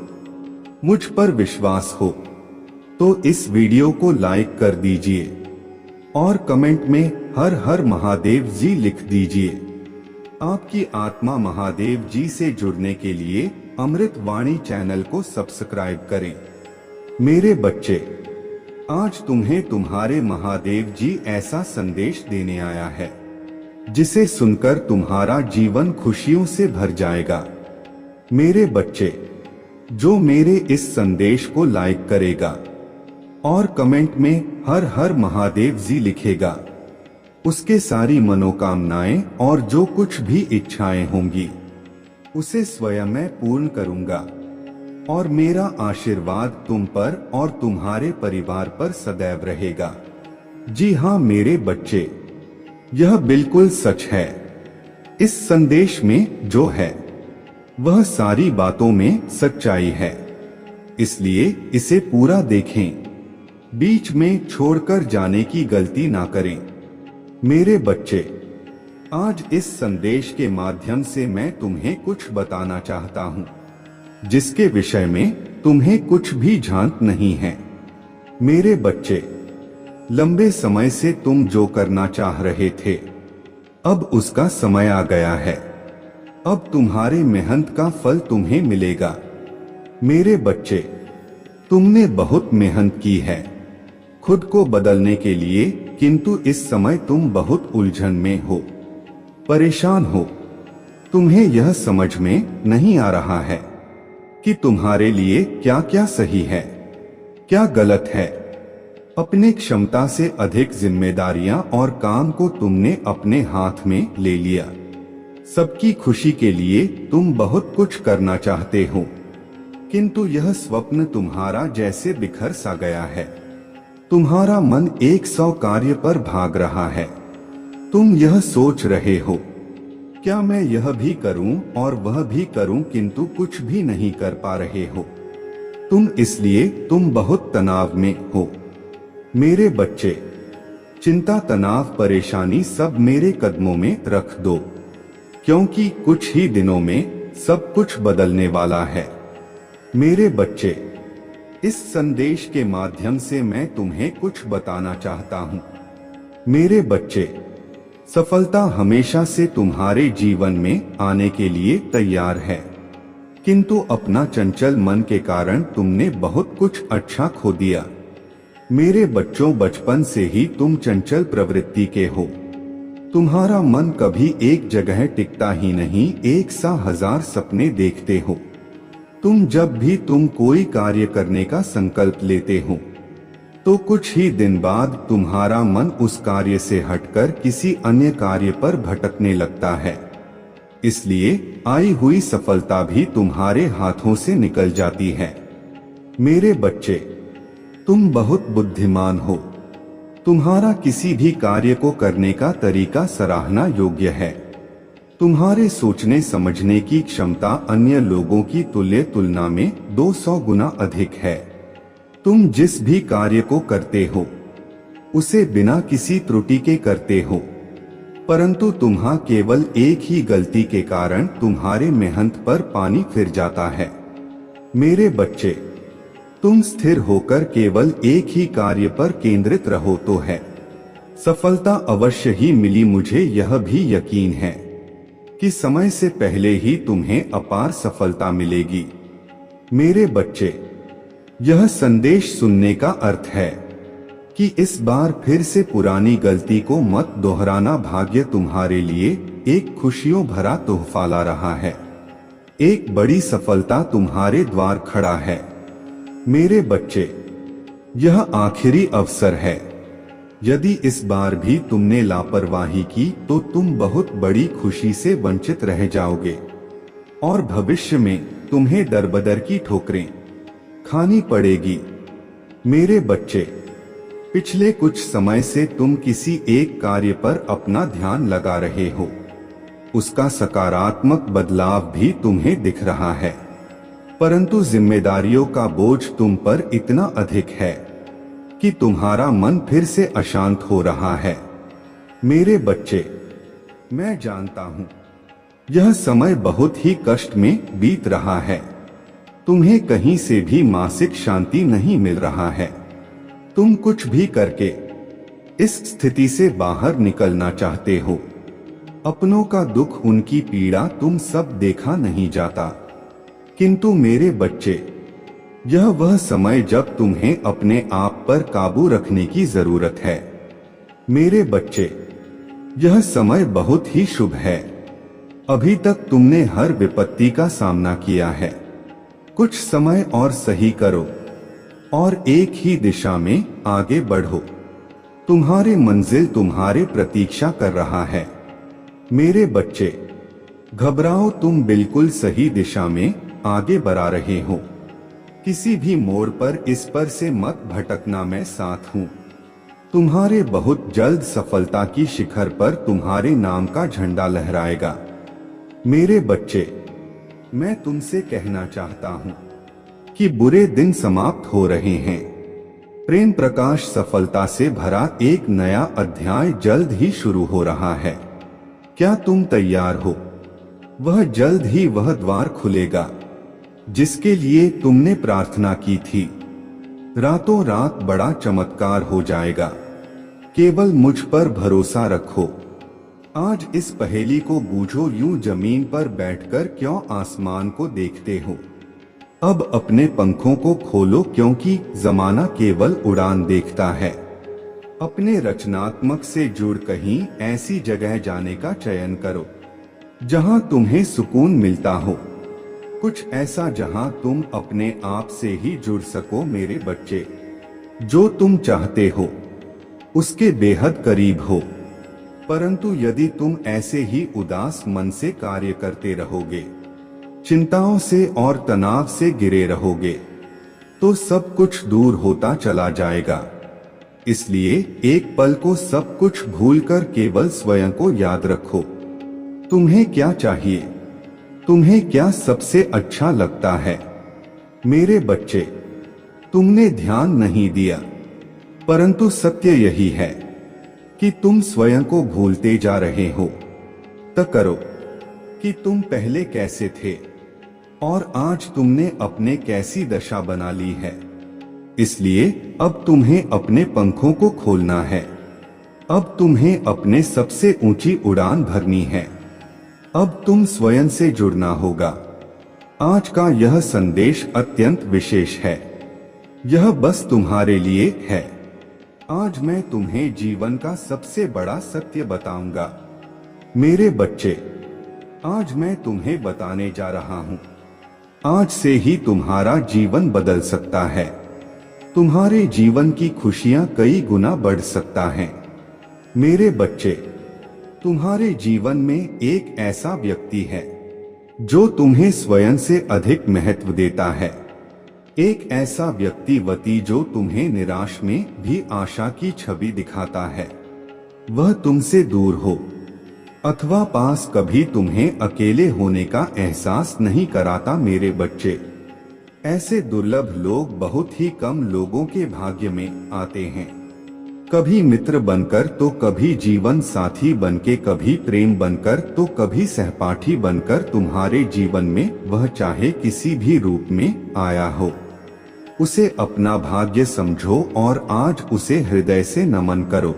मुझ पर विश्वास हो तो इस वीडियो को लाइक कर दीजिए और कमेंट में हर हर महादेव जी लिख दीजिए। आपकी आत्मा महादेव जी से जुड़ने के लिए अमृत वाणी चैनल को सब्सक्राइब करें। मेरे बच्चे, आज तुम्हें तुम्हारे महादेव जी ऐसा संदेश देने आया है जिसे सुनकर तुम्हारा जीवन खुशियों से भर जाएगा। मेरे बच्चे, जो मेरे इस संदेश को लाइक करेगा और कमेंट में हर हर महादेव जी लिखेगा, उसके सारी मनोकामनाएं और जो कुछ भी इच्छाएं होंगी उसे स्वयं मैं पूर्ण करूंगा और मेरा आशीर्वाद तुम पर और तुम्हारे परिवार पर सदैव रहेगा। जी हाँ मेरे बच्चे, यह बिल्कुल सच है। इस संदेश में जो है वह सारी बातों में सच्चाई है, इसलिए इसे पूरा देखें। बीच में छोड़कर जाने की गलती ना करें। मेरे बच्चे, आज इस संदेश के माध्यम से मैं तुम्हें कुछ बताना चाहता हूँ जिसके विषय में तुम्हें कुछ भी झांक नहीं है। मेरे बच्चे, लंबे समय से तुम जो करना चाह रहे थे, अब उसका समय आ गया है। अब तुम्हारे मेहनत का फल तुम्हें मिलेगा। मेरे बच्चे, तुमने बहुत मेहनत की है खुद को बदलने के लिए, किंतु इस समय तुम बहुत उलझन में हो, परेशान हो। तुम्हें यह समझ में नहीं आ रहा है कि तुम्हारे लिए क्या क्या सही है, क्या गलत है। अपने क्षमता से अधिक जिम्मेदारियां और काम को तुमने अपने हाथ में ले लिया। सबकी खुशी के लिए तुम बहुत कुछ करना चाहते हो, किंतु यह स्वप्न तुम्हारा जैसे बिखर सा गया है। तुम्हारा मन 100 कार्य पर भाग रहा है। तुम यह सोच रहे हो, क्या मैं यह भी करूं और वह भी करूं, किंतु कुछ भी नहीं कर पा रहे हो। तुम बहुत तनाव में हो। मेरे बच्चे, चिंता, तनाव, परेशानी सब मेरे कदमों में रख दो, क्योंकि कुछ ही दिनों में सब कुछ बदलने वाला है। मेरे बच्चे, इस संदेश के माध्यम से मैं तुम्हें कुछ बताना चाहता हूं। मेरे बच्चे, सफलता हमेशा से तुम्हारे जीवन में आने के लिए तैयार है, किंतु अपना चंचल मन के कारण तुमने बहुत कुछ अच्छा खो दिया। मेरे बच्चों, बचपन से ही तुम चंचल प्रवृत्ति के हो। तुम्हारा मन कभी एक जगह टिकता ही नहीं, एक सा हजार सपने देखते हो। जब भी तुम कोई कार्य करने का संकल्प लेते हो, तो कुछ ही दिन बाद तुम्हारा मन उस कार्य से हटकर किसी अन्य कार्य पर भटकने लगता है। इसलिए आई हुई सफलता भी तुम्हारे हाथों से निकल जाती है। मेरे बच्चे, तुम बहुत बुद्धिमान हो। तुम्हारा किसी भी कार्य को करने का तरीका सराहना योग्य है। तुम्हारे सोचने समझने की क्षमता अन्य लोगों की तुलना में 200 गुना अधिक है। तुम जिस भी कार्य को करते हो, उसे बिना किसी त्रुटि के करते हो, परंतु तुम्हारा केवल एक ही गलती के कारण तुम्हारे मेहनत पर पानी फिर जाता है। मेरे बच्चे, तुम स्थिर होकर केवल एक ही कार्य पर केंद्रित रहो तो है सफलता अवश्य ही मिली। मुझे यह भी यकीन है कि समय से पहले ही तुम्हें अपार सफलता मिलेगी। मेरे बच्चे, यह संदेश सुनने का अर्थ है कि इस बार फिर से पुरानी गलती को मत दोहराना। भाग्य तुम्हारे लिए एक खुशियों भरा तोहफा ला रहा है। एक बड़ी सफलता तुम्हारे द्वार खड़ा है। मेरे बच्चे, यह आखिरी अवसर है। यदि इस बार भी तुमने लापरवाही की तो तुम बहुत बड़ी खुशी से वंचित रह जाओगे और भविष्य में तुम्हें दरबदर की ठोकरें खानी पड़ेगी। मेरे बच्चे, पिछले कुछ समय से तुम किसी एक कार्य पर अपना ध्यान लगा रहे हो। उसका सकारात्मक बदलाव भी तुम्हें दिख रहा है, परंतु जिम्मेदारियों का बोझ तुम पर इतना अधिक है कि तुम्हारा मन फिर से अशांत हो रहा है। मेरे बच्चे, मैं जानता हूं यह समय बहुत ही कष्ट में बीत रहा है। तुम्हें कहीं से भी मानसिक शांति नहीं मिल रहा है। तुम कुछ भी करके इस स्थिति से बाहर निकलना चाहते हो। अपनों का दुख, उनकी पीड़ा तुम सब देखा नहीं जाता, किंतु मेरे बच्चे, यह वह समय जब तुम्हें अपने आप पर काबू रखने की जरूरत है। मेरे बच्चे, यह समय बहुत ही शुभ है। अभी तक तुमने हर विपत्ति का सामना किया है। कुछ समय और सही करो और एक ही दिशा में आगे बढ़ो। तुम्हारी मंजिल तुम्हारे प्रतीक्षा कर रहा है। मेरे बच्चे, घबराओ, तुम बिल्कुल सही दिशा में आगे बढ़ा रहे हो। किसी भी मोड़ पर इस पर से मत भटकना, मैं साथ हूं। तुम्हारे बहुत जल्द सफलता की शिखर पर तुम्हारे नाम का झंडा लहराएगा। मेरे बच्चे, मैं तुमसे कहना चाहता हूं कि बुरे दिन समाप्त हो रहे हैं। प्रेम प्रकाश सफलता से भरा एक नया अध्याय जल्द ही शुरू हो रहा है। क्या तुम तैयार हो? वह जल्द ही वह द्वार खुलेगा जिसके लिए तुमने प्रार्थना की थी। रातों रात बड़ा चमत्कार हो जाएगा। केवल मुझ पर भरोसा रखो। आज इस पहेली को बूझो, यूं जमीन पर बैठकर क्यों आसमान को देखते हो। अब अपने पंखों को खोलो, क्योंकि जमाना केवल उड़ान देखता है। अपने रचनात्मक से जुड़ कहीं ऐसी जगह जाने का चयन करो जहां तुम्हें सुकून मिलता हो, कुछ ऐसा जहां तुम अपने आप से ही जुड़ सको। मेरे बच्चे, जो तुम चाहते हो उसके बेहद करीब हो, परंतु यदि तुम ऐसे ही उदास मन से कार्य करते रहोगे, चिंताओं से और तनाव से घिरे रहोगे, तो सब कुछ दूर होता चला जाएगा। इसलिए एक पल को सब कुछ भूलकर केवल स्वयं को याद रखो। तुम्हें क्या चाहिए, तुम्हें क्या सबसे अच्छा लगता है। मेरे बच्चे, तुमने ध्यान नहीं दिया, परंतु सत्य यही है कि तुम स्वयं को भूलते जा रहे हो। तय करो कि तुम पहले कैसे थे और आज तुमने अपने कैसी दशा बना ली है। इसलिए अब तुम्हें अपने पंखों को खोलना है। अब तुम्हें अपने सबसे ऊंची उड़ान भरनी है। अब तुम स्वयं से जुड़ना होगा। आज का यह संदेश अत्यंत विशेष है। यह बस तुम्हारे लिए है। आज मैं तुम्हें जीवन का सबसे बड़ा सत्य बताऊंगा। मेरे बच्चे, आज मैं तुम्हें बताने जा रहा हूं। आज से ही तुम्हारा जीवन बदल सकता है। तुम्हारे जीवन की खुशियां कई गुना बढ़ सकता है। मेरे बच्चे, तुम्हारे जीवन में एक ऐसा व्यक्ति है जो तुम्हें स्वयं से अधिक महत्व देता है। एक ऐसा व्यक्ति जो तुम्हें निराश में भी आशा की छवि दिखाता है। वह तुमसे दूर हो अथवा पास, कभी तुम्हें अकेले होने का एहसास नहीं कराता। मेरे बच्चे, ऐसे दुर्लभ लोग बहुत ही कम लोगों के भाग्य में आते हैं। कभी मित्र बनकर तो कभी जीवन साथी बनके, कभी प्रेम बनकर तो कभी सहपाठी बनकर तुम्हारे जीवन में वह चाहे किसी भी रूप में आया हो, उसे अपना भाग्य समझो और आज उसे हृदय से नमन करो।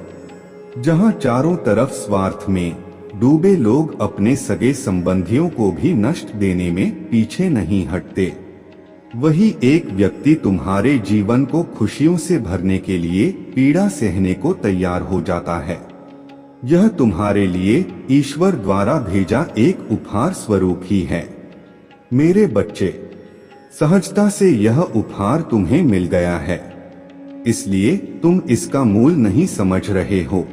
जहां चारों तरफ स्वार्थ में डूबे लोग अपने सगे संबंधियों को भी नष्ट देने में पीछे नहीं हटते, वही एक व्यक्ति तुम्हारे जीवन को खुशियों से भरने के लिए पीड़ा सहने को तैयार हो जाता है। यह तुम्हारे लिए ईश्वर द्वारा भेजा एक उपहार स्वरूप ही है। मेरे बच्चे, सहजता से यह उपहार तुम्हें मिल गया है, इसलिए तुम इसका मूल नहीं समझ रहे हो।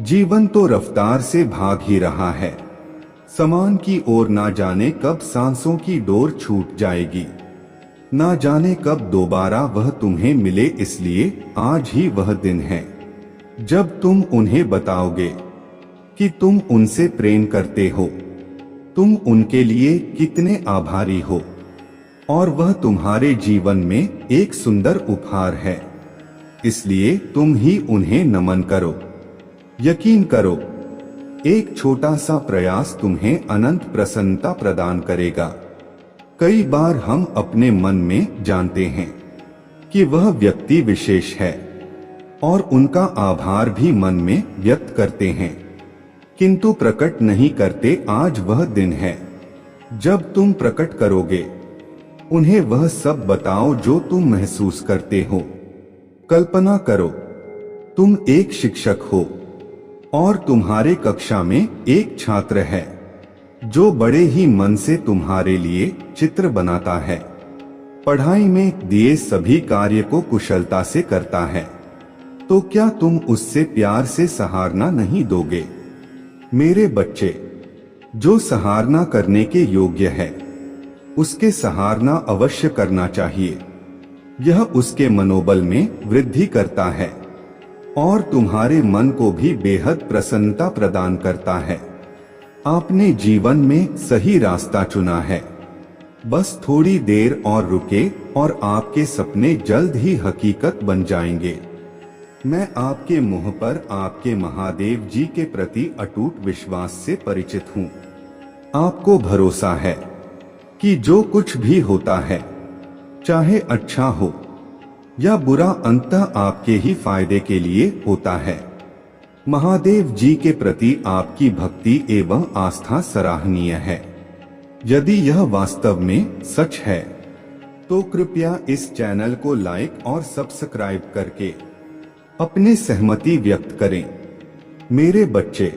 जीवन तो रफ्तार से भाग ही रहा है। समान की ओर ना जाने कब सांसों की डोर छूट जाएगी, ना जाने कब दोबारा वह तुम्हें मिले। इसलिए आज ही वह दिन है जब तुम उन्हें बताओगे कि तुम उनसे प्रेम करते हो, तुम उनके लिए कितने आभारी हो, और वह तुम्हारे जीवन में एक सुंदर उपहार है। इसलिए तुम ही उन्हें नमन करो। यकीन करो, एक छोटा सा प्रयास तुम्हें अनंत प्रसन्नता प्रदान करेगा। कई बार हम अपने मन में जानते हैं कि वह व्यक्ति विशेष है और उनका आभार भी मन में व्यक्त करते हैं, किंतु प्रकट नहीं करते। आज वह दिन है जब तुम प्रकट करोगे। उन्हें वह सब बताओ जो तुम महसूस करते हो। कल्पना करो, तुम एक शिक्षक हो और तुम्हारे कक्षा में एक छात्र है जो बड़े ही मन से तुम्हारे लिए चित्र बनाता है, पढ़ाई में दिए सभी कार्य को कुशलता से करता है, तो क्या तुम उससे प्यार से सराहना नहीं दोगे? मेरे बच्चे, जो सराहना करने के योग्य है उसके सराहना अवश्य करना चाहिए। यह उसके मनोबल में वृद्धि करता है और तुम्हारे मन को भी बेहद प्रसन्नता प्रदान करता है। आपने जीवन में सही रास्ता चुना है। बस थोड़ी देर और रुके और आपके सपने जल्द ही हकीकत बन जाएंगे। मैं आपके मुंह पर आपके महादेव जी के प्रति अटूट विश्वास से परिचित हूँ। आपको भरोसा है कि जो कुछ भी होता है, चाहे अच्छा हो या बुरा, अंततः आपके ही फायदे के लिए होता है। महादेव जी के प्रति आपकी भक्ति एवं आस्था सराहनीय है। यदि यह वास्तव में सच है तो कृपया इस चैनल को लाइक और सब्सक्राइब करके अपनी सहमति व्यक्त करें। मेरे बच्चे,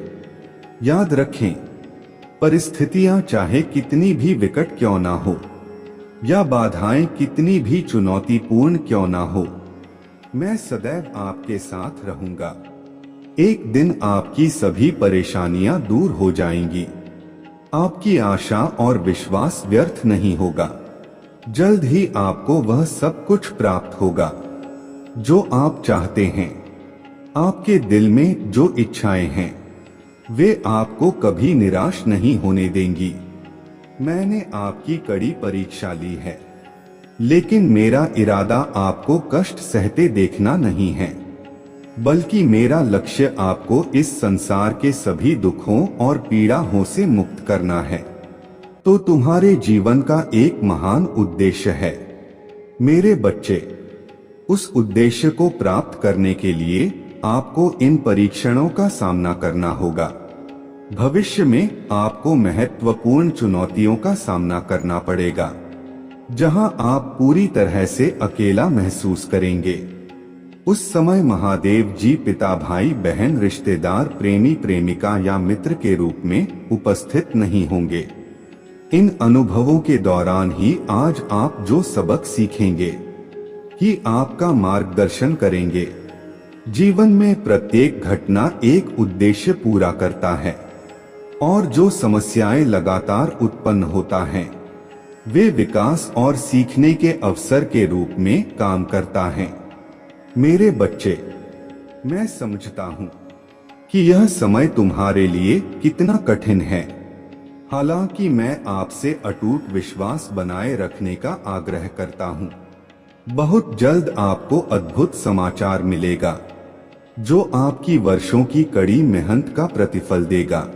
याद रखें, परिस्थितियां चाहे कितनी भी विकट क्यों ना हो या बाधाएं कितनी भी चुनौतीपूर्ण क्यों ना हो, मैं सदैव आपके साथ रहूंगा। एक दिन आपकी सभी परेशानियां दूर हो जाएंगी। आपकी आशा और विश्वास व्यर्थ नहीं होगा। जल्द ही आपको वह सब कुछ प्राप्त होगा जो आप चाहते हैं। आपके दिल में जो इच्छाएं हैं वे आपको कभी निराश नहीं होने देंगी। मैंने आपकी कड़ी परीक्षा ली है, लेकिन मेरा इरादा आपको कष्ट सहते देखना नहीं है, बल्कि मेरा लक्ष्य आपको इस संसार के सभी दुखों और पीड़ाओं से मुक्त करना है। तो तुम्हारे जीवन का एक महान उद्देश्य है। मेरे बच्चे, उस उद्देश्य को प्राप्त करने के लिए आपको इन परीक्षणों का सामना करना होगा। भविष्य में आपको महत्वपूर्ण चुनौतियों का सामना करना पड़ेगा, जहां आप पूरी तरह से अकेला महसूस करेंगे। उस समय महादेव जी पिता, भाई बहन, रिश्तेदार, प्रेमी प्रेमिका या मित्र के रूप में उपस्थित नहीं होंगे। इन अनुभवों के दौरान ही आज आप जो सबक सीखेंगे ही आपका मार्गदर्शन करेंगे। जीवन में प्रत्येक घटना एक उद्देश्य पूरा करता है और जो समस्याएं लगातार उत्पन्न होता हैं, वे विकास और सीखने के अवसर के रूप में काम करता है। मेरे बच्चे, मैं समझता हूँ कि यह समय तुम्हारे लिए कितना कठिन है। हालांकि मैं आपसे अटूट विश्वास बनाए रखने का आग्रह करता हूँ। बहुत जल्द आपको अद्भुत समाचार मिलेगा जो आपकी वर्षों की कड़ी मेहनत का प्रतिफल देगा।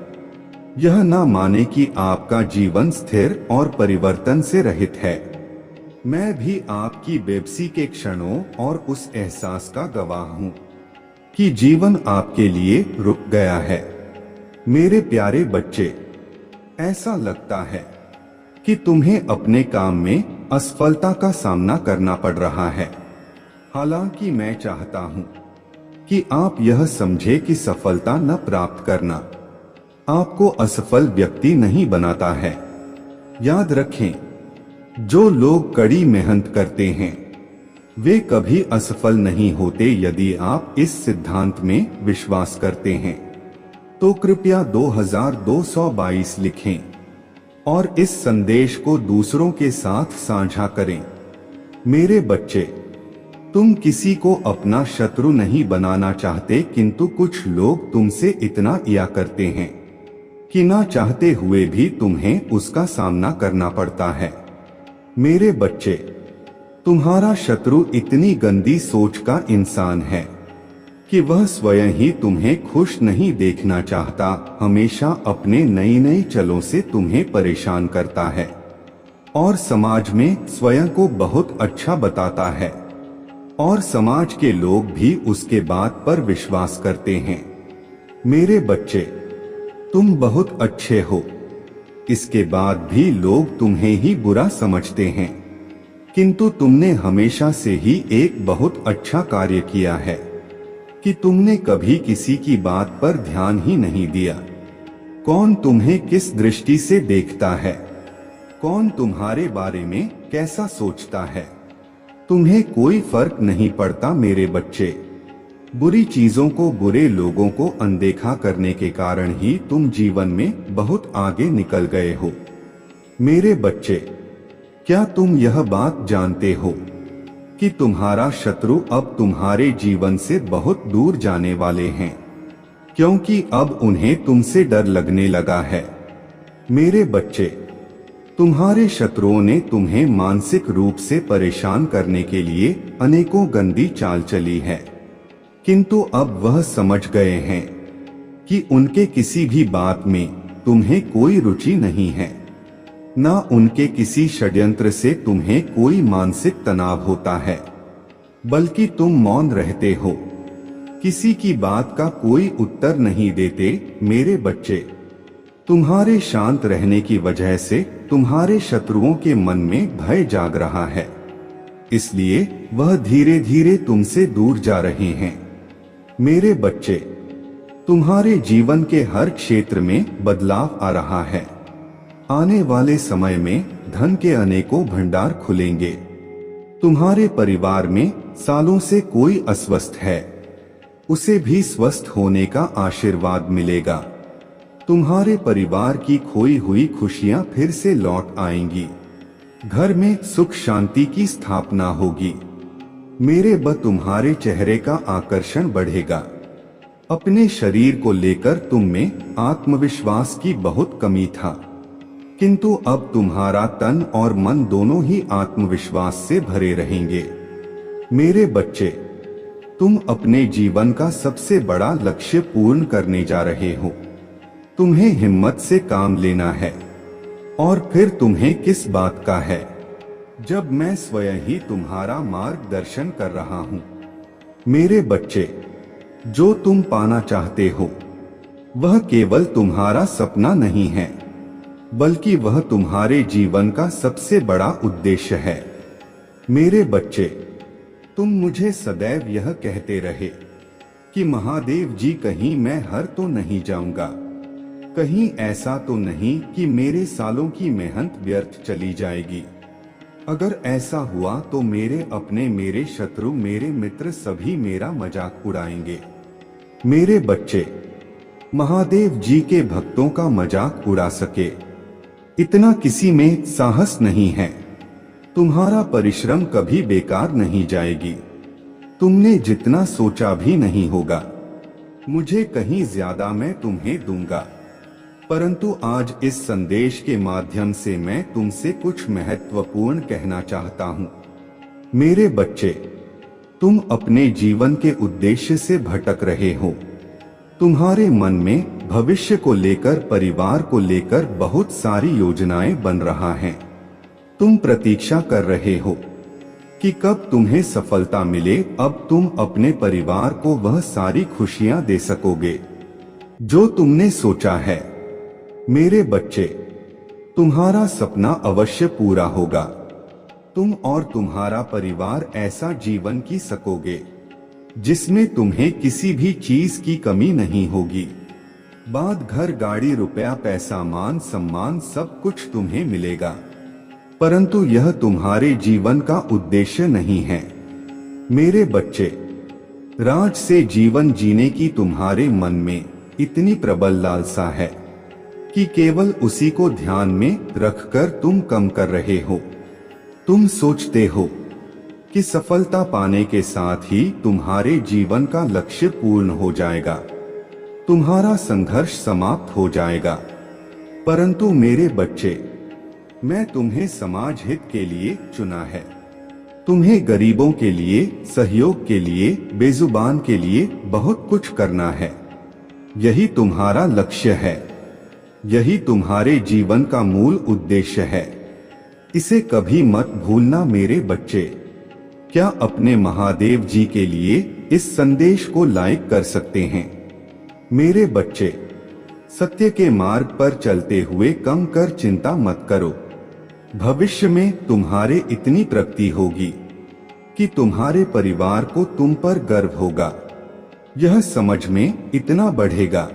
यह ना माने कि आपका जीवन स्थिर और परिवर्तन से रहित है। मैं भी आपकी बेबसी के क्षणों और उस एहसास का गवाह हूँ कि जीवन आपके लिए रुक गया है। मेरे प्यारे बच्चे, ऐसा लगता है कि तुम्हें अपने काम में असफलता का सामना करना पड़ रहा है। हालांकि मैं चाहता हूँ कि आप यह समझे कि सफलता न प्राप्त करना आपको असफल व्यक्ति नहीं बनाता है। याद रखें, जो लोग कड़ी मेहनत करते हैं वे कभी असफल नहीं होते। यदि आप इस सिद्धांत में विश्वास करते हैं तो कृपया 2222 लिखें और इस संदेश को दूसरों के साथ साझा करें। मेरे बच्चे, तुम किसी को अपना शत्रु नहीं बनाना चाहते, किंतु कुछ लोग तुमसे इतना किया करते हैं कि ना चाहते हुए भी तुम्हें उसका सामना करना पड़ता है। मेरे बच्चे, तुम्हारा शत्रु इतनी गंदी सोच का इंसान है कि वह स्वयं ही तुम्हें खुश नहीं देखना चाहता। हमेशा अपने नई नई चलों से तुम्हें परेशान करता है और समाज में स्वयं को बहुत अच्छा बताता है और समाज के लोग भी उसके बात पर विश्वास करते हैं। मेरे बच्चे, तुम बहुत अच्छे हो, इसके बाद भी लोग तुम्हें ही बुरा समझते हैं, किंतु तुमने हमेशा से ही एक बहुत अच्छा कार्य किया है कि तुमने कभी किसी की बात पर ध्यान ही नहीं दिया। कौन तुम्हें किस दृष्टि से देखता है, कौन तुम्हारे बारे में कैसा सोचता है, तुम्हें कोई फर्क नहीं पड़ता। मेरे बच्चे, बुरी चीजों को, बुरे लोगों को अनदेखा करने के कारण ही तुम जीवन में बहुत आगे निकल गए हो। मेरे बच्चे, क्या तुम यह बात जानते हो कि तुम्हारा शत्रु अब तुम्हारे जीवन से बहुत दूर जाने वाले हैं, क्योंकि अब उन्हें तुमसे डर लगने लगा है। मेरे बच्चे, तुम्हारे शत्रुओं ने तुम्हें मानसिक रूप से परेशान करने के लिए अनेकों गंदी चाल चली है, किंतु अब वह समझ गए हैं कि उनके किसी भी बात में तुम्हें कोई रुचि नहीं है, ना उनके किसी षड्यंत्र से तुम्हें कोई मानसिक तनाव होता है, बल्कि तुम मौन रहते हो। किसी की बात का कोई उत्तर नहीं देते। मेरे बच्चे, तुम्हारे शांत रहने की वजह से तुम्हारे शत्रुओं के मन में भय जाग रहा है, इसलिए वह धीरे धीरे तुमसे दूर जा रहे हैं। मेरे बच्चे, तुम्हारे जीवन के हर क्षेत्र में बदलाव आ रहा है। आने वाले समय में धन के अनेकों भंडार खुलेंगे। तुम्हारे परिवार में सालों से कोई अस्वस्थ है, उसे भी स्वस्थ होने का आशीर्वाद मिलेगा। तुम्हारे परिवार की खोई हुई खुशियां फिर से लौट आएंगी। घर में सुख शांति की स्थापना होगी। मेरे तुम्हारे चेहरे का आकर्षण बढ़ेगा। अपने शरीर को लेकर तुम में आत्मविश्वास की बहुत कमी था, किंतु अब तुम्हारा तन और मन दोनों ही आत्मविश्वास से भरे रहेंगे। मेरे बच्चे, तुम अपने जीवन का सबसे बड़ा लक्ष्य पूर्ण करने जा रहे हो। तुम्हें हिम्मत से काम लेना है। और फिर तुम्हें किस बात का है, जब मैं स्वयं ही तुम्हारा मार्गदर्शन कर रहा हूँ। मेरे बच्चे, जो तुम पाना चाहते हो वह केवल तुम्हारा सपना नहीं है, बल्कि वह तुम्हारे जीवन का सबसे बड़ा उद्देश्य है। मेरे बच्चे, तुम मुझे सदैव यह कहते रहे कि महादेव जी कहीं मैं हर तो नहीं जाऊंगा, कहीं ऐसा तो नहीं कि मेरे सालों की मेहनत व्यर्थ चली जाएगी। अगर ऐसा हुआ तो मेरे अपने, मेरे शत्रु, मेरे मित्र सभी मेरा मजाक उड़ाएंगे। मेरे बच्चे, महादेव जी के भक्तों का मजाक उड़ा सके इतना किसी में साहस नहीं है। तुम्हारा परिश्रम कभी बेकार नहीं जाएगी। तुमने जितना सोचा भी नहीं होगा। मुझे कहीं ज्यादा मैं तुम्हें दूंगा, परंतु आज इस संदेश के माध्यम से मैं तुमसे कुछ महत्वपूर्ण कहना चाहता हूँ। मेरे बच्चे, तुम अपने जीवन के उद्देश्य से भटक रहे हो। तुम्हारे मन में भविष्य को लेकर, परिवार को लेकर बहुत सारी योजनाएं बन रहा हैं। तुम प्रतीक्षा कर रहे हो कि कब तुम्हें सफलता मिले। अब तुम अपने परिवार को वह सारी खुशियां दे सकोगे जो तुमने सोचा है। मेरे बच्चे, तुम्हारा सपना अवश्य पूरा होगा। तुम और तुम्हारा परिवार ऐसा जीवन जी सकोगे जिसमें तुम्हें किसी भी चीज की कमी नहीं होगी। बाद घर, गाड़ी, रुपया, पैसा, मान सम्मान सब कुछ तुम्हें मिलेगा, परंतु यह तुम्हारे जीवन का उद्देश्य नहीं है। मेरे बच्चे, राज से जीवन जीने की तुम्हारे मन में इतनी प्रबल लालसा है कि केवल उसी को ध्यान में रखकर तुम कम कर रहे हो। तुम सोचते हो कि सफलता पाने के साथ ही तुम्हारे जीवन का लक्ष्य पूर्ण हो जाएगा, तुम्हारा संघर्ष समाप्त हो जाएगा। परंतु मेरे बच्चे, मैं तुम्हें समाज हित के लिए चुना है। तुम्हें गरीबों के लिए, सहयोग के लिए, बेजुबान के लिए बहुत कुछ करना है। यही तुम्हारा लक्ष्य है। यही तुम्हारे जीवन का मूल उद्देश्य है। इसे कभी मत भूलना मेरे बच्चे। क्या अपने महादेव जी के लिए इस संदेश को लाइक कर सकते हैं? मेरे बच्चे, सत्य के मार्ग पर चलते हुए कम कर चिंता मत करो। भविष्य में तुम्हारे इतनी प्रगति होगी कि तुम्हारे परिवार को तुम पर गर्व होगा। यह समझ में इतना बढ़ेगा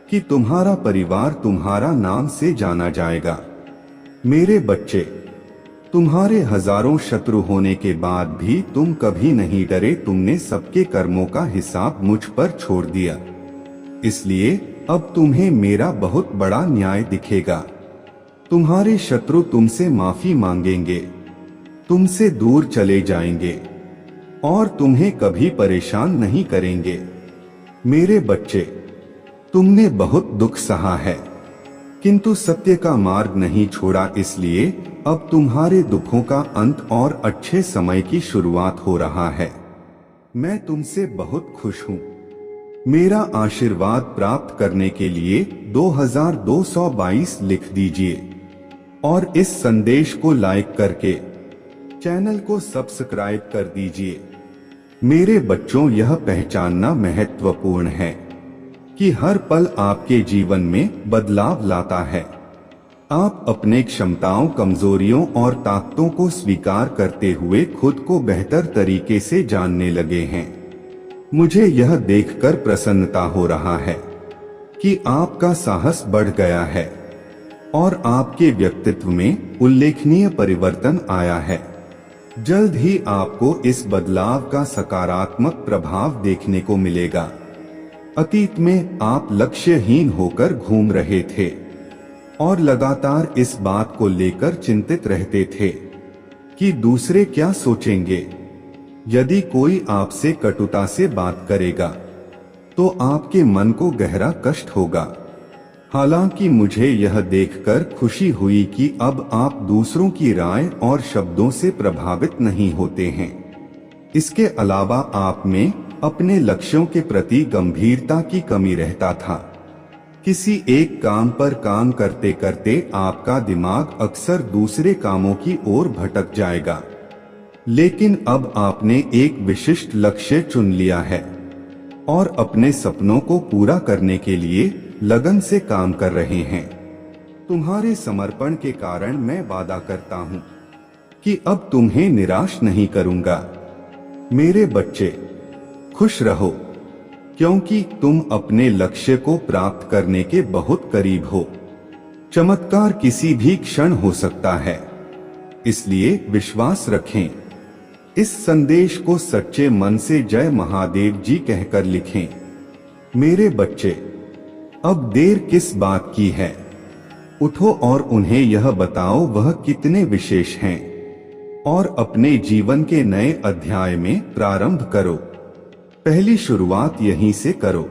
कि तुम्हारा परिवार तुम्हारा नाम से जाना जाएगा। मेरे बच्चे, तुम्हारे हजारों शत्रु होने के बाद भी तुम कभी नहीं डरे। तुमने सबके कर्मों का हिसाब मुझ पर छोड़ दिया, इसलिए अब तुम्हें मेरा बहुत बड़ा न्याय दिखेगा। तुम्हारे शत्रु तुमसे माफी मांगेंगे, तुमसे दूर चले जाएंगे और तुम्हें कभी परेशान नहीं करेंगे। मेरे बच्चे, तुमने बहुत दुख सहा है, किंतु सत्य का मार्ग नहीं छोड़ा, इसलिए अब तुम्हारे दुखों का अंत और अच्छे समय की शुरुआत हो रहा है। मैं तुमसे बहुत खुश हूँ। मेरा आशीर्वाद प्राप्त करने के लिए 2222 लिख दीजिए और इस संदेश को लाइक करके चैनल को सब्सक्राइब कर दीजिए। मेरे बच्चों, यह पहचानना महत्वपूर्ण है कि हर पल आपके जीवन में बदलाव लाता है। आप अपने क्षमताओं, कमजोरियों और ताकतों को स्वीकार करते हुए खुद को बेहतर तरीके से जानने लगे हैं। मुझे यह देखकर प्रसन्नता हो रहा है कि आपका साहस बढ़ गया है और आपके व्यक्तित्व में उल्लेखनीय परिवर्तन आया है। जल्द ही आपको इस बदलाव का सकारात्मक प्रभाव देखने को मिलेगा। अतीत में आप लक्ष्यहीन होकर घूम रहे थे और लगातार इस बात को लेकर चिंतित रहते थे कि दूसरे क्या सोचेंगे। यदि कोई आपसे कटुता से बात करेगा तो आपके मन को गहरा कष्ट होगा। हालांकि मुझे यह देखकर खुशी हुई कि अब आप दूसरों की राय और शब्दों से प्रभावित नहीं होते हैं। इसके अलावा आप में अपने लक्ष्यों के प्रति गंभीरता की कमी रहता था। किसी एक काम पर काम करते करते आपका दिमाग अक्सर दूसरे कामों की ओर भटक जाएगा, लेकिन अब आपने एक विशिष्ट लक्ष्य चुन लिया है और अपने सपनों को पूरा करने के लिए लगन से काम कर रहे हैं। तुम्हारे समर्पण के कारण मैं वादा करता हूं कि अब तुम्हें निराश नहीं करूंगा। मेरे बच्चे, खुश रहो, क्योंकि तुम अपने लक्ष्य को प्राप्त करने के बहुत करीब हो। चमत्कार किसी भी क्षण हो सकता है, इसलिए विश्वास रखें। इस संदेश को सच्चे मन से जय महादेव जी कहकर लिखें। मेरे बच्चे, अब देर किस बात की है? उठो और उन्हें यह बताओ वह कितने विशेष हैं और अपने जीवन के नए अध्याय में प्रारंभ करो। पहली शुरुआत यहीं से करो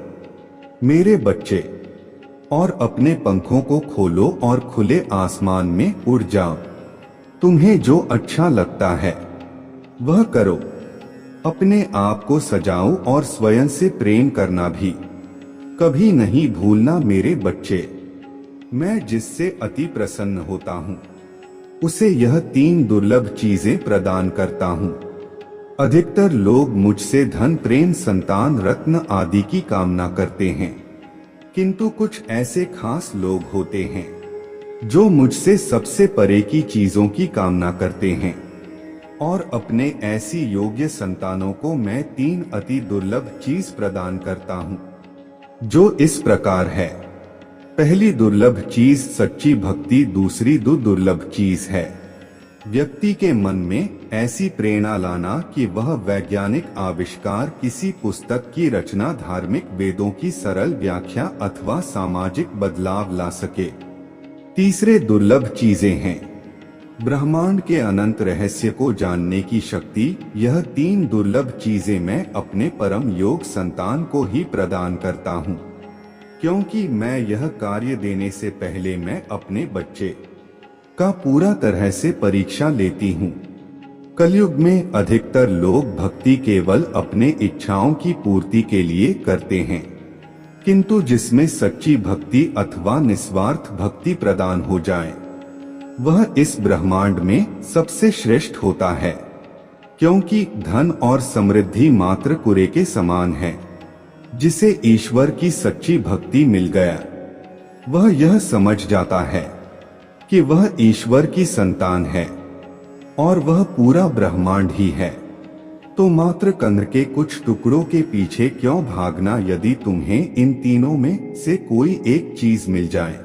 मेरे बच्चे, और अपने पंखों को खोलो और खुले आसमान में उड़ जाओ। तुम्हें जो अच्छा लगता है वह करो। अपने आप को सजाओ और स्वयं से प्रेम करना भी कभी नहीं भूलना मेरे बच्चे। मैं जिससे अति प्रसन्न होता हूँ उसे यह 3 दुर्लभ चीजें प्रदान करता हूँ। अधिकतर लोग मुझसे धन, प्रेम, संतान, रत्न आदि की कामना करते हैं, किंतु कुछ ऐसे खास लोग होते हैं जो मुझसे सबसे परे की चीजों की कामना करते हैं, और अपने ऐसी योग्य संतानों को मैं 3 अति दुर्लभ चीज प्रदान करता हूँ, जो इस प्रकार है। पहली दुर्लभ चीज सच्ची भक्ति, दूसरी दुर्लभ चीज है व्यक्ति के मन में ऐसी प्रेरणा लाना कि वह वैज्ञानिक आविष्कार, किसी पुस्तक की रचना, धार्मिक वेदों की सरल व्याख्या अथवा सामाजिक बदलाव ला सके। तीसरे दुर्लभ चीजें हैं ब्रह्मांड के अनंत रहस्य को जानने की शक्ति। यह 3 दुर्लभ चीजें मैं अपने परम योग संतान को ही प्रदान करता हूँ, क्योंकि मैं यह कार्य देने से पहले मैं अपने बच्चे का पूरा तरह से परीक्षा लेती हूँ। कलयुग में अधिकतर लोग भक्ति केवल अपने इच्छाओं की पूर्ति के लिए करते हैं, किंतु जिसमें सच्ची भक्ति अथवा निस्वार्थ भक्ति प्रदान हो जाए वह इस ब्रह्मांड में सबसे श्रेष्ठ होता है, क्योंकि धन और समृद्धि मात्र कुरे के समान है। जिसे ईश्वर की सच्ची भक्ति मिल गया वह यह समझ जाता है कि वह ईश्वर की संतान है और वह पूरा ब्रह्मांड ही है। तो मात्र कंद के कुछ टुकड़ों के पीछे क्यों भागना? यदि तुम्हें इन तीनों में से कोई एक चीज मिल जाए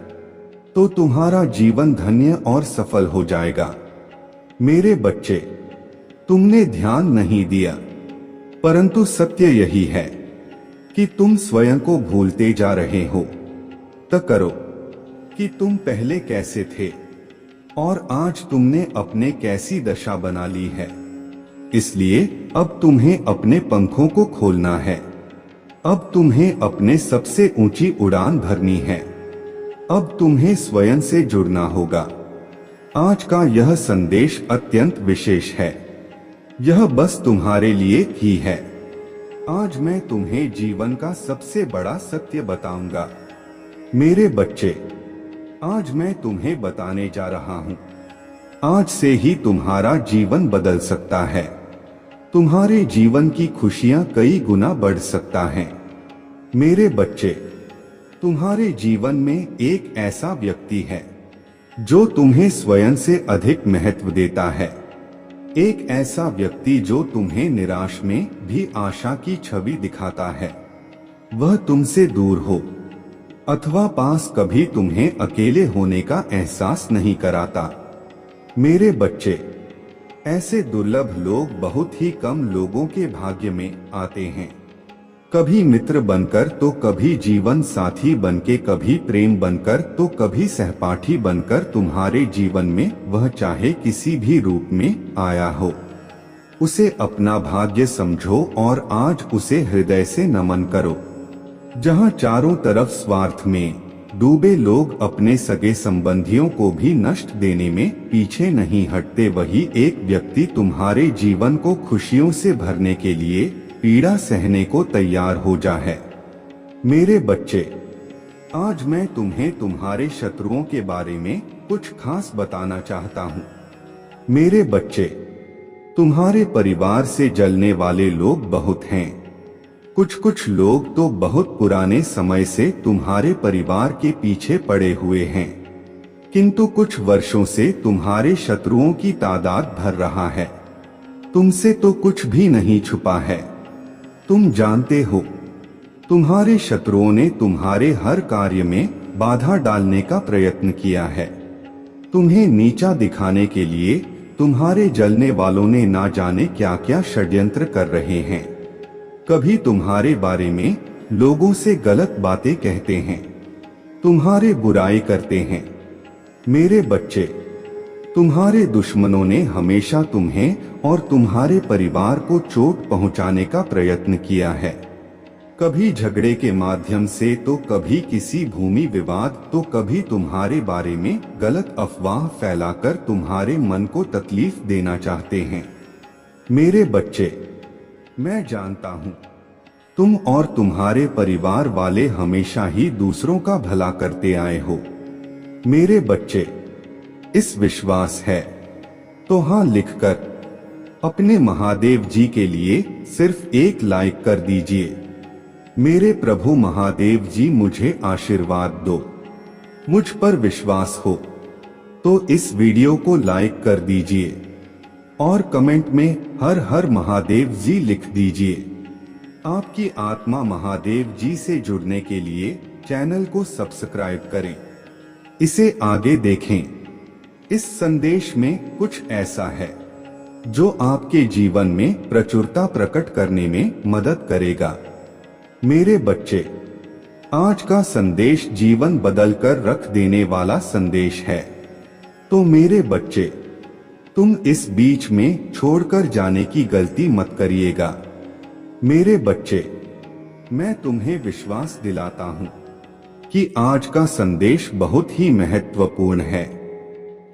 तो तुम्हारा जीवन धन्य और सफल हो जाएगा। मेरे बच्चे, तुमने ध्यान नहीं दिया, परंतु सत्य यही है कि तुम स्वयं को भूलते जा रहे हो। तय करो कि तुम पहले कैसे थे और आज तुमने अपने कैसी दशा बना ली है। इसलिए अब तुम्हें अपने पंखों को खोलना है। अब तुम्हें अपने सबसे ऊंची उड़ान भरनी है। अब तुम्हें स्वयं से जुड़ना होगा। आज का यह संदेश अत्यंत विशेष है। यह बस तुम्हारे लिए ही है। आज मैं तुम्हें जीवन का सबसे बड़ा सत्य बताऊंगा। मेरे बच्चे, आज मैं तुम्हें बताने जा रहा हूं। आज से ही तुम्हारा जीवन बदल सकता है। तुम्हारे जीवन की खुशियां कई गुना बढ़ सकता है। मेरे बच्चे, तुम्हारे जीवन में एक ऐसा व्यक्ति है जो तुम्हें स्वयं से अधिक महत्व देता है। एक ऐसा व्यक्ति जो तुम्हें निराश में भी आशा की छवि दिखाता है। वह तुमसे दूर हो अथवा पास कभी तुम्हें अकेले होने का एहसास नहीं कराता। मेरे बच्चे, ऐसे दुर्लभ लोग बहुत ही कम लोगों के भाग्य में आते हैं। कभी मित्र बनकर तो कभी जीवन साथी बनके, कभी प्रेम बनकर तो कभी सहपाठी बनकर तुम्हारे जीवन में वह चाहे किसी भी रूप में आया हो। उसे अपना भाग्य समझो और आज उसे हृदय से नमन करो। जहां चारों तरफ स्वार्थ में डूबे लोग अपने सगे संबंधियों को भी नष्ट देने में पीछे नहीं हटते, वही एक व्यक्ति तुम्हारे जीवन को खुशियों से भरने के लिए पीड़ा सहने को तैयार हो जा है। मेरे बच्चे, आज मैं तुम्हें तुम्हारे शत्रुओं के बारे में कुछ खास बताना चाहता हूँ। मेरे बच्चे, तुम्हारे परिवार से जलने वाले लोग बहुत हैं। कुछ लोग तो बहुत पुराने समय से तुम्हारे परिवार के पीछे पड़े हुए हैं, किंतु कुछ वर्षों से तुम्हारे शत्रुओं की तादाद बढ़ रहा है। तुमसे तो कुछ भी नहीं छुपा है। तुम जानते हो, तुम्हारे शत्रुओं ने तुम्हारे हर कार्य में बाधा डालने का प्रयत्न किया है। तुम्हें नीचा दिखाने के लिए तुम्हारे जलने वालों ने ना जाने क्या क्या षड्यंत्र कर रहे हैं। कभी तुम्हारे बारे में लोगों से गलत बातें कहते हैं, तुम्हारे बुराई करते हैं। मेरे बच्चे, तुम्हारे दुश्मनों ने हमेशा तुम्हें और तुम्हारे परिवार को चोट पहुंचाने का प्रयत्न किया है। कभी झगड़े के माध्यम से तो कभी किसी भूमि विवाद, तो कभी तुम्हारे बारे में गलत अफवाह फैलाकर तुम्हारे मन को तकलीफ देना चाहते हैं। मेरे बच्चे, मैं जानता हूँ तुम और तुम्हारे परिवार वाले हमेशा ही दूसरों का भला करते आए हो। मेरे बच्चे, इस विश्वास है तो हाँ लिखकर अपने महादेव जी के लिए सिर्फ एक लाइक कर दीजिए। मेरे प्रभु महादेव जी मुझे आशीर्वाद दो। मुझ पर विश्वास हो तो इस वीडियो को लाइक कर दीजिए और कमेंट में हर हर महादेव जी लिख दीजिए। आपकी आत्मा महादेव जी से जुड़ने के लिए चैनल को सब्सक्राइब करें, इसे आगे देखें। इस संदेश में कुछ ऐसा है जो आपके जीवन में प्रचुरता प्रकट करने में मदद करेगा। मेरे बच्चे, आज का संदेश जीवन बदलकर रख देने वाला संदेश है। तो मेरे बच्चे, तुम इस बीच में छोड़कर जाने की गलती मत करिएगा। मेरे बच्चे, मैं तुम्हें विश्वास दिलाता हूं कि आज का संदेश बहुत ही महत्वपूर्ण है।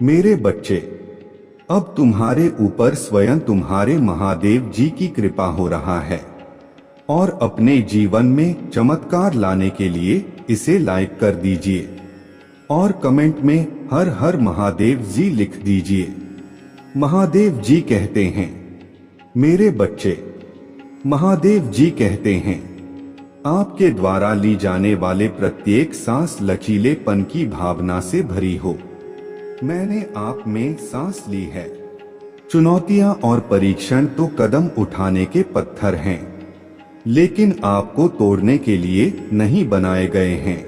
मेरे बच्चे, अब तुम्हारे ऊपर स्वयं तुम्हारे महादेव जी की कृपा हो रहा है और अपने जीवन में चमत्कार लाने के लिए इसे लाइक कर दीजिए और कमेंट में हर हर महादेव जी लिख दीजिए। महादेव जी कहते हैं, मेरे बच्चे, महादेव जी कहते हैं, आपके द्वारा ली जाने वाले प्रत्येक सांस लचीलेपन की भावना से भरी हो। मैंने आप में सांस ली है। चुनौतियां और परीक्षण तो कदम उठाने के पत्थर हैं, लेकिन आपको तोड़ने के लिए नहीं बनाए गए हैं।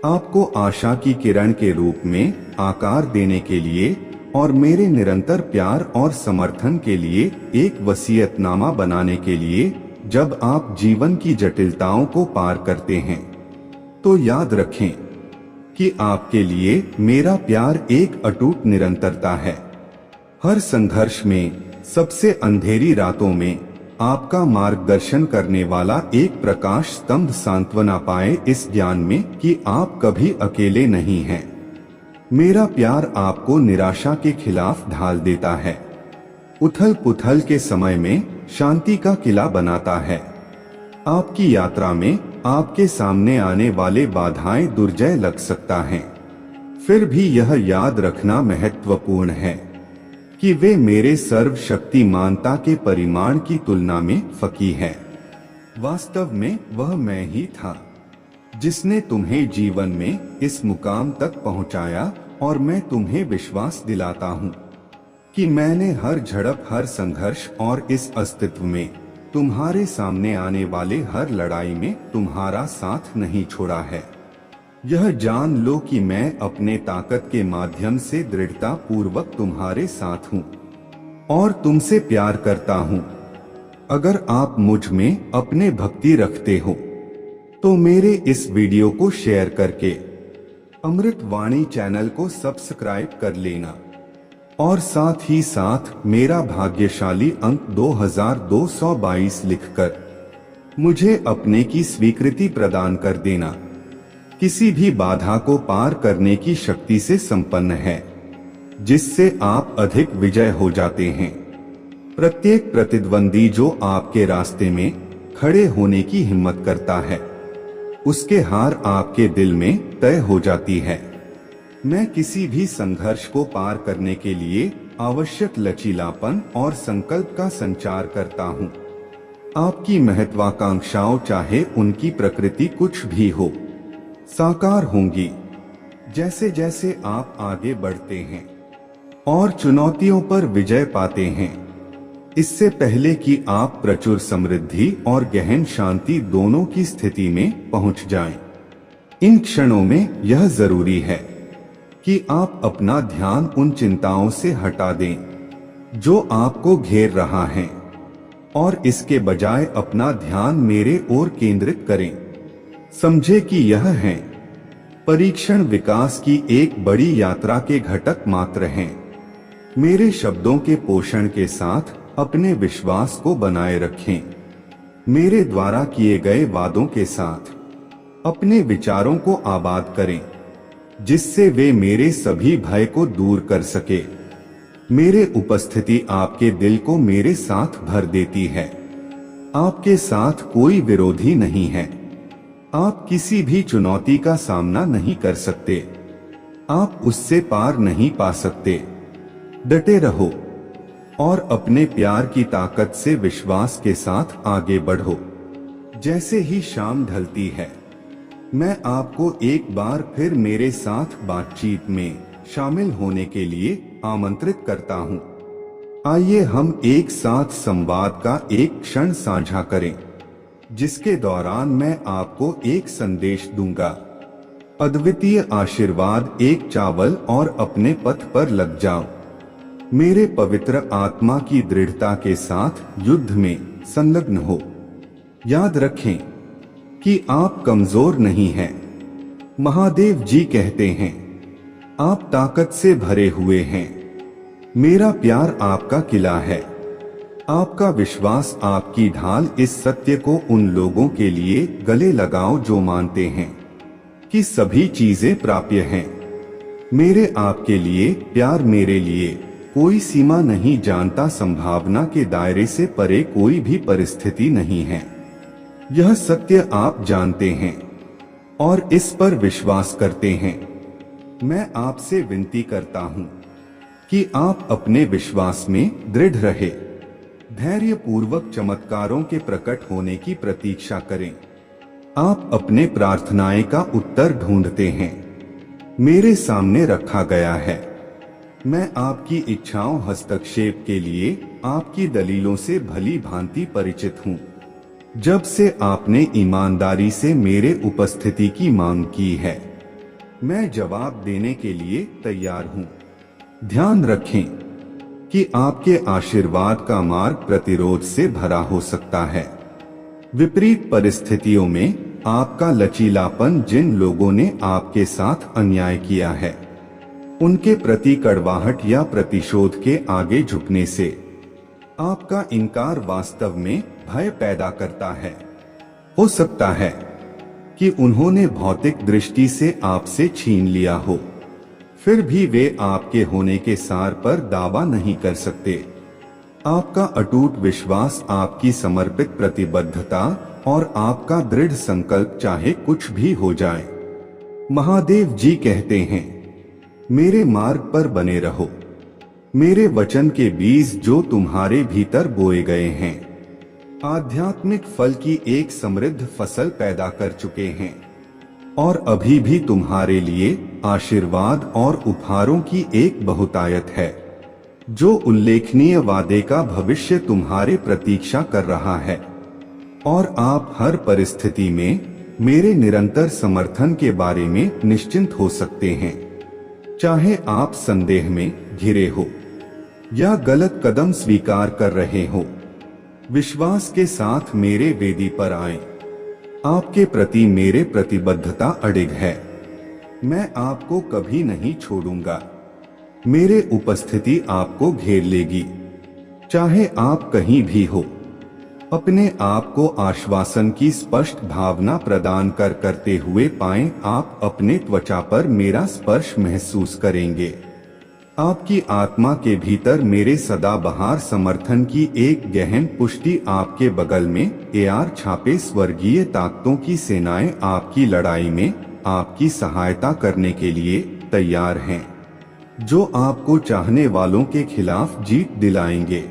आपको आशा की किरण के रूप में आकार देने के लिए और मेरे निरंतर प्यार और समर्थन के लिए एक वसीयतनामा बनाने के लिए। जब आप जीवन की जटिलताओं को पार करते हैं तो याद रखें कि आपके लिए मेरा प्यार एक अटूट निरंतरता है। हर संघर्ष में, सबसे अंधेरी रातों में आपका मार्गदर्शन करने वाला एक प्रकाश स्तंभ सांत्वना पाए इस ज्ञान में कि आप कभी अकेले नहीं हैं। मेरा प्यार आपको निराशा के खिलाफ ढाल देता है, उथल पुथल के समय में शांति का किला बनाता है। आपकी यात्रा में आपके सामने आने वाले बाधाएं दुर्जय लग सकता है, फिर भी यह याद रखना महत्वपूर्ण है कि वे मेरे सर्वशक्तिमानता के परिमाण की तुलना में फकी है। वास्तव में वह मैं ही था जिसने तुम्हें जीवन में इस मुकाम तक पहुंचाया, और मैं तुम्हें विश्वास दिलाता हूँ कि मैंने हर झड़प, हर संघर्ष और इस अस्तित्व में तुम्हारे सामने आने वाले हर लड़ाई में तुम्हारा साथ नहीं छोड़ा है। यह जान लो कि मैं अपने ताकत के माध्यम से दृढ़ता पूर्वक तुम्हारे साथ हूँ और तुमसे प्यार करता हूँ। अगर आप मुझ में अपने भक्ति रखते हो तो मेरे इस वीडियो को शेयर करके अमृत वाणी चैनल को सब्सक्राइब कर लेना, और साथ ही साथ मेरा भाग्यशाली अंक 2222 लिखकर मुझे अपने की स्वीकृति प्रदान कर देना। किसी भी बाधा को पार करने की शक्ति से संपन्न है, जिससे आप अधिक विजय हो जाते हैं। प्रत्येक प्रतिद्वंदी जो आपके रास्ते में खड़े होने की हिम्मत करता है, उसके हार आपके दिल में तय हो जाती है। मैं किसी भी संघर्ष को पार करने के लिए आवश्यक लचीलापन और संकल्प का संचार करता हूँ। आपकी महत्वाकांक्षाओं, चाहे उनकी प्रकृति कुछ भी हो, साकार होंगी जैसे जैसे आप आगे बढ़ते हैं और चुनौतियों पर विजय पाते हैं। इससे पहले कि आप प्रचुर समृद्धि और गहन शांति दोनों की स्थिति में पहुंच जाएं, इन क्षणों में यह जरूरी है कि आप अपना ध्यान उन चिंताओं से हटा दें जो आपको घेर रहा है, और इसके बजाय अपना ध्यान मेरे ओर केंद्रित करें। समझे कि यह है परीक्षण विकास की एक बड़ी यात्रा के घटक मात्र हैं। मेरे शब्दों के पोषण के साथ अपने विश्वास को बनाए रखें। मेरे द्वारा किए गए वादों के साथ अपने विचारों को आबाद करें, जिससे वे मेरे सभी भय को दूर कर सके। मेरे उपस्थिति आपके दिल को मेरे साथ भर देती है। आपके साथ कोई विरोधी नहीं है। आप किसी भी चुनौती का सामना नहीं कर सकते। आप उससे पार नहीं पा सकते। डटे रहो और अपने प्यार की ताकत से विश्वास के साथ आगे बढ़ो। जैसे ही शाम ढलती है, मैं आपको एक बार फिर मेरे साथ बातचीत में शामिल होने के लिए आमंत्रित करता हूं। आइए हम एक साथ संवाद का एक क्षण साझा करें, जिसके दौरान मैं आपको एक संदेश दूंगा, अद्वितीय आशीर्वाद। एक चावल और अपने पथ पर लग जाओ। मेरे पवित्र आत्मा की दृढ़ता के साथ युद्ध में संलग्न हो। याद रखें कि आप कमजोर नहीं हैं। महादेव जी कहते हैं, आप ताकत से भरे हुए हैं। मेरा प्यार आपका किला है। आपका विश्वास आपकी ढाल। इस सत्य को उन लोगों के लिए गले लगाओ जो मानते हैं कि सभी चीजें प्राप्य हैं। मेरे आपके लिए प्यार, मेरे लिए कोई सीमा नहीं जानता। संभावना के दायरे से परे कोई भी परिस्थिति नहीं है। यह सत्य आप जानते हैं और इस पर विश्वास करते हैं। मैं आपसे विनती करता हूं कि आप अपने विश्वास में दृढ़ रहे। धैर्य पूर्वक चमत्कारों के प्रकट होने की प्रतीक्षा करें। आप अपने प्रार्थनाएं का उत्तर ढूंढते हैं, मेरे सामने रखा गया है। मैं आपकी इच्छाओं, हस्तक्षेप के लिए आपकी दलीलों से भली भांति परिचित हूँ। जब से आपने ईमानदारी से मेरे उपस्थिति की मांग की है, मैं जवाब देने के लिए तैयार हूँ। ध्यान रखें कि आपके आशीर्वाद का मार्ग प्रतिरोध से भरा हो सकता है। विपरीत परिस्थितियों में आपका लचीलापन, जिन लोगों ने आपके साथ अन्याय किया है, उनके प्रति कड़वाहट या प्रतिशोध के आगे झुकने से आपका इनकार वास्तव में भय पैदा करता है। हो सकता है कि उन्होंने भौतिक दृष्टि से आपसे छीन लिया हो, फिर भी वे आपके होने के सार पर दावा नहीं कर सकते। आपका अटूट विश्वास, आपकी समर्पित प्रतिबद्धता और आपका दृढ़ संकल्प, चाहे कुछ भी हो जाए। महादेव जी कहते हैं, मेरे मार्ग पर बने रहो। मेरे वचन के बीज जो तुम्हारे भीतर बोए गए हैं आध्यात्मिक फल की एक समृद्ध फसल पैदा कर चुके हैं और अभी भी तुम्हारे लिए आशीर्वाद और उपहारों की एक बहुतायत है। जो उल्लेखनीय वादे का भविष्य तुम्हारे प्रतीक्षा कर रहा है और आप हर परिस्थिति में मेरे निरंतर समर्थन के बारे में निश्चिंत हो सकते हैं। चाहे आप संदेह में घिरे हो या गलत कदम स्वीकार कर रहे हो, विश्वास के साथ मेरे वेदी पर आएं। आपके प्रति मेरे प्रतिबद्धता अडिग है। मैं आपको कभी नहीं छोड़ूंगा। मेरे उपस्थिति आपको घेर लेगी, चाहे आप कहीं भी हो। अपने आप को आश्वासन की स्पष्ट भावना प्रदान करते हुए पाएं। आप अपने त्वचा पर मेरा स्पर्श महसूस करेंगे। आपकी आत्मा के भीतर मेरे सदाबहार समर्थन की एक गहन पुष्टि। आपके बगल में एआर छापे स्वर्गीय ताकतों की सेनाएं आपकी लड़ाई में आपकी सहायता करने के लिए तैयार हैं, जो आपको चाहने वालों के खिलाफ जीत दिलाएंगे,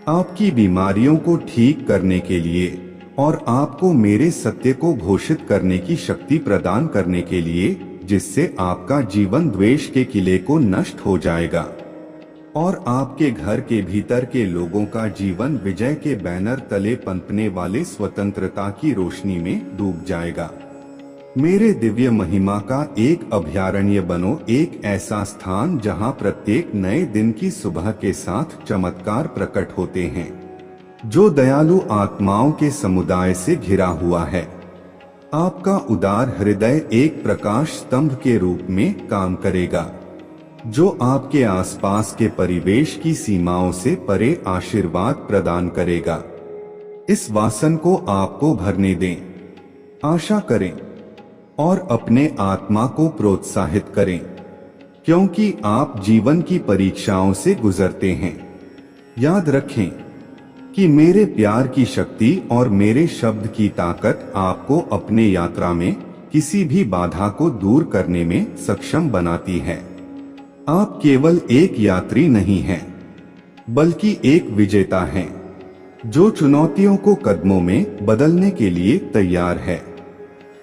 आपकी बीमारियों को ठीक करने के लिए और आपको मेरे सत्य को घोषित करने की शक्ति प्रदान करने के लिए, जिससे आपका जीवन द्वेष के किले को नष्ट हो जाएगा और आपके घर के भीतर के लोगों का जीवन विजय के बैनर तले पनपने वाले स्वतंत्रता की रोशनी में डूब जाएगा। मेरे दिव्य महिमा का एक अभयारण्य बनो, एक ऐसा स्थान जहां प्रत्येक नए दिन की सुबह के साथ चमत्कार प्रकट होते हैं, जो दयालु आत्माओं के समुदाय से घिरा हुआ है। आपका उदार हृदय एक प्रकाश स्तंभ के रूप में काम करेगा, जो आपके आसपास के परिवेश की सीमाओं से परे आशीर्वाद प्रदान करेगा। इस वासन को आपको भरने दें, आशा करें और अपने आत्मा को प्रोत्साहित करें, क्योंकि आप जीवन की परीक्षाओं से गुजरते हैं। याद रखें कि मेरे प्यार की शक्ति और मेरे शब्द की ताकत आपको अपने यात्रा में किसी भी बाधा को दूर करने में सक्षम बनाती है। आप केवल एक यात्री नहीं हैं, बल्कि एक विजेता हैं, जो चुनौतियों को कदमों में बदलने के लिए तैयार है।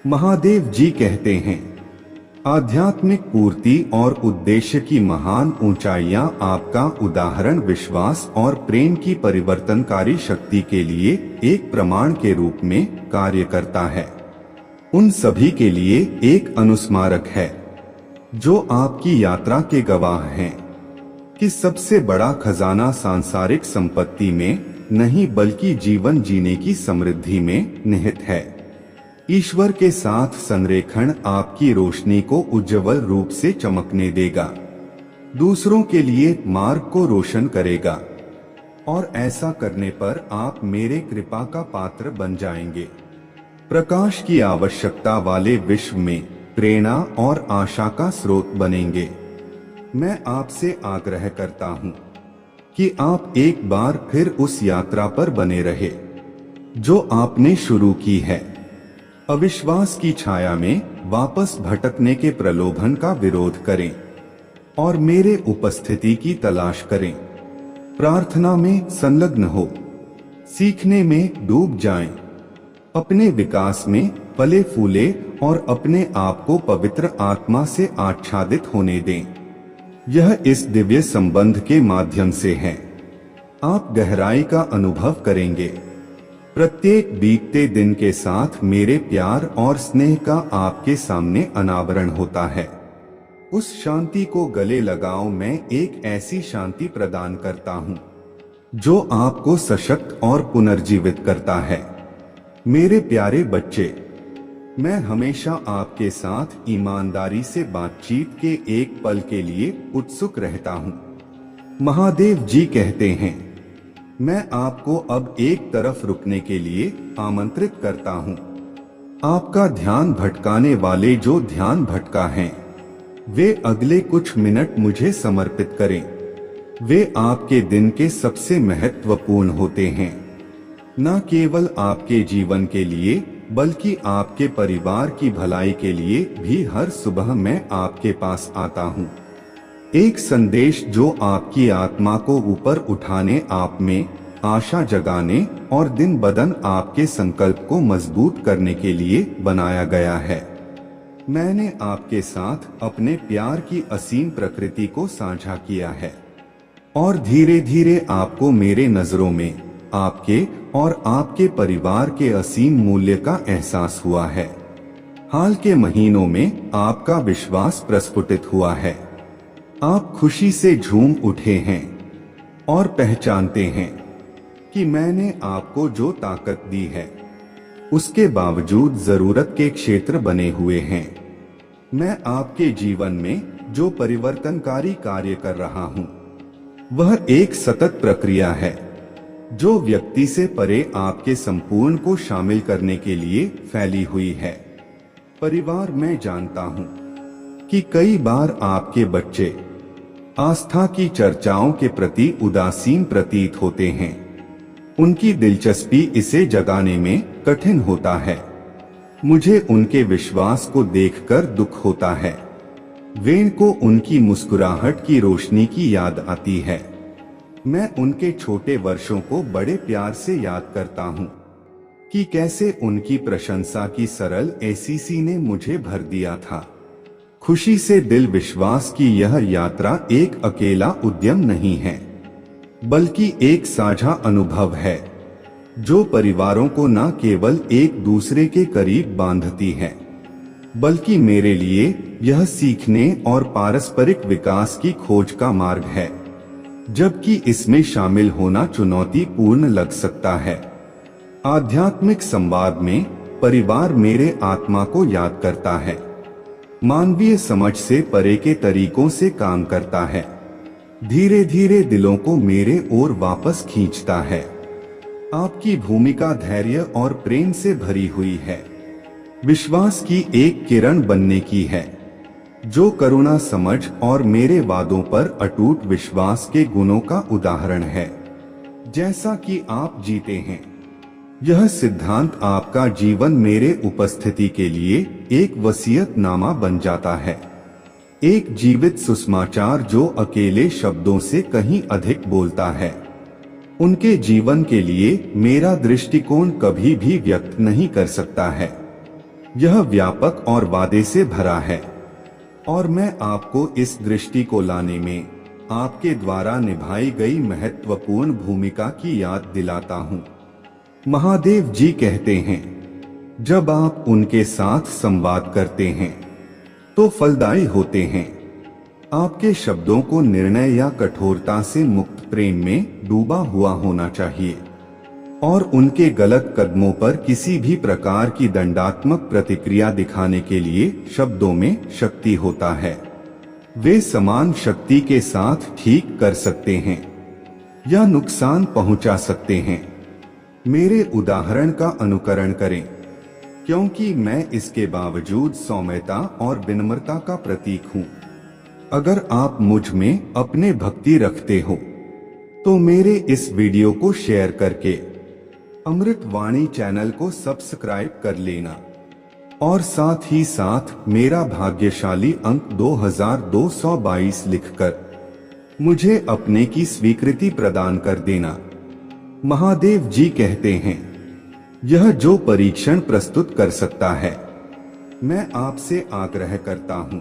महादेव जी कहते हैं, आध्यात्मिक पूर्ति और उद्देश्य की महान ऊंचाइयां आपका उदाहरण विश्वास और प्रेम की परिवर्तनकारी शक्ति के लिए एक प्रमाण के रूप में कार्य करता है। उन सभी के लिए एक अनुस्मारक है जो आपकी यात्रा के गवाह हैं कि सबसे बड़ा खजाना सांसारिक संपत्ति में नहीं बल्कि जीवन जीने की समृद्धि में निहित है। ईश्वर के साथ संरेखण आपकी रोशनी को उज्जवल रूप से चमकने देगा, दूसरों के लिए मार्ग को रोशन करेगा और ऐसा करने पर आप मेरे कृपा का पात्र बन जाएंगे। प्रकाश की आवश्यकता वाले विश्व में प्रेरणा और आशा का स्रोत बनेंगे। मैं आपसे आग्रह करता हूँ कि आप एक बार फिर उस यात्रा पर बने रहे जो आपने शुरू की है। अविश्वास की छाया में वापस भटकने के प्रलोभन का विरोध करें और मेरे उपस्थिति की तलाश करें। प्रार्थना में संलग्न हो, सीखने में डूब जाएं, अपने विकास में फले फूले और अपने आप को पवित्र आत्मा से आच्छादित होने दें। यह इस दिव्य संबंध के माध्यम से है। आप गहराई का अनुभव करेंगे। प्रत्येक बीतते दिन के साथ मेरे प्यार और स्नेह का आपके सामने अनावरण होता है। उस शांति को गले लगाओ। मैं एक ऐसी शांति प्रदान करता हूँ जो आपको सशक्त और पुनर्जीवित करता है। मेरे प्यारे बच्चे, मैं हमेशा आपके साथ ईमानदारी से बातचीत के एक पल के लिए उत्सुक रहता हूँ। महादेव जी कहते हैं, मैं आपको अब एक तरफ रुकने के लिए आमंत्रित करता हूँ। आपका ध्यान भटकाने वाले जो ध्यान भटका हैं, वे अगले कुछ मिनट मुझे समर्पित करें। वे आपके दिन के सबसे महत्वपूर्ण होते हैं, न केवल आपके जीवन के लिए बल्कि आपके परिवार की भलाई के लिए भी। हर सुबह मैं आपके पास आता हूँ एक संदेश जो आपकी आत्मा को ऊपर उठाने, आप में आशा जगाने और दिन बदन आपके संकल्प को मजबूत करने के लिए बनाया गया है। मैंने आपके साथ अपने प्यार की असीम प्रकृति को साझा किया है और धीरे धीरे आपको मेरे नजरों में आपके और आपके परिवार के असीम मूल्य का एहसास हुआ है। हाल के महीनों में आपका विश्वास प्रस्फुटित हुआ है। आप खुशी से झूम उठे हैं और पहचानते हैं कि मैंने आपको जो ताकत दी है उसके बावजूद जरूरत के क्षेत्र बने हुए हैं। मैं आपके जीवन में जो परिवर्तनकारी कार्य कर रहा हूं वह एक सतत प्रक्रिया है जो व्यक्ति से परे आपके संपूर्ण को शामिल करने के लिए फैली हुई है। परिवार, मैं जानता हूं कि कई बार आपके बच्चे आस्था की चर्चाओं के प्रति उदासीन प्रतीत होते हैं। उनकी दिलचस्पी इसे जगाने में कठिन होता है। मुझे उनके विश्वास को देखकर दुख होता है। वेन को उनकी मुस्कुराहट की रोशनी की याद आती है। मैं उनके छोटे वर्षों को बड़े प्यार से याद करता हूं कि कैसे उनकी प्रशंसा की सरल एसीसी ने मुझे भर दिया था। खुशी से दिल विश्वास की यह यात्रा एक अकेला उद्यम नहीं है बल्कि एक साझा अनुभव है जो परिवारों को न केवल एक दूसरे के करीब बांधती है बल्कि मेरे लिए यह सीखने और पारस्परिक विकास की खोज का मार्ग है, जबकि इसमें शामिल होना चुनौतीपूर्ण लग सकता है। आध्यात्मिक संवाद में परिवार मेरे आत्मा को याद करता है, मानवीय समझ से परे के तरीकों से काम करता है, धीरे धीरे दिलों को मेरे ओर वापस खींचता है। आपकी भूमिका धैर्य और प्रेम से भरी हुई है, विश्वास की एक किरण बनने की है जो करुणा, समझ और मेरे वादों पर अटूट विश्वास के गुणों का उदाहरण है। जैसा कि आप जीते हैं, यह सिद्धांत आपका जीवन मेरे उपस्थिति के लिए एक वसीयतनामा बन जाता है, एक जीवित सुसमाचार जो अकेले शब्दों से कहीं अधिक बोलता है। उनके जीवन के लिए मेरा दृष्टिकोण कभी भी व्यक्त नहीं कर सकता है। यह व्यापक और वादे से भरा है और मैं आपको इस दृष्टि को लाने में आपके द्वारा निभाई गई महत्वपूर्ण भूमिका की याद दिलाता हूँ। महादेव जी कहते हैं, जब आप उनके साथ संवाद करते हैं तो फलदायी होते हैं। आपके शब्दों को निर्णय या कठोरता से मुक्त प्रेम में डूबा हुआ होना चाहिए और उनके गलत कदमों पर किसी भी प्रकार की दंडात्मक प्रतिक्रिया दिखाने के लिए शब्दों में शक्ति होता है। वे समान शक्ति के साथ ठीक कर सकते हैं या नुकसान पहुंचा सकते हैं। मेरे उदाहरण का अनुकरण करें, क्योंकि मैं इसके बावजूद सौम्यता और विनम्रता का प्रतीक हूँ। अगर आप मुझ में अपने भक्ति रखते हो तो मेरे इस वीडियो को शेयर करके अमृत वाणी चैनल को सब्सक्राइब कर लेना और साथ ही साथ मेरा भाग्यशाली अंक 2222 लिखकर मुझे अपने की स्वीकृति प्रदान कर देना। महादेव जी कहते हैं, यह जो परीक्षण प्रस्तुत कर सकता है, मैं आपसे आग्रह करता हूं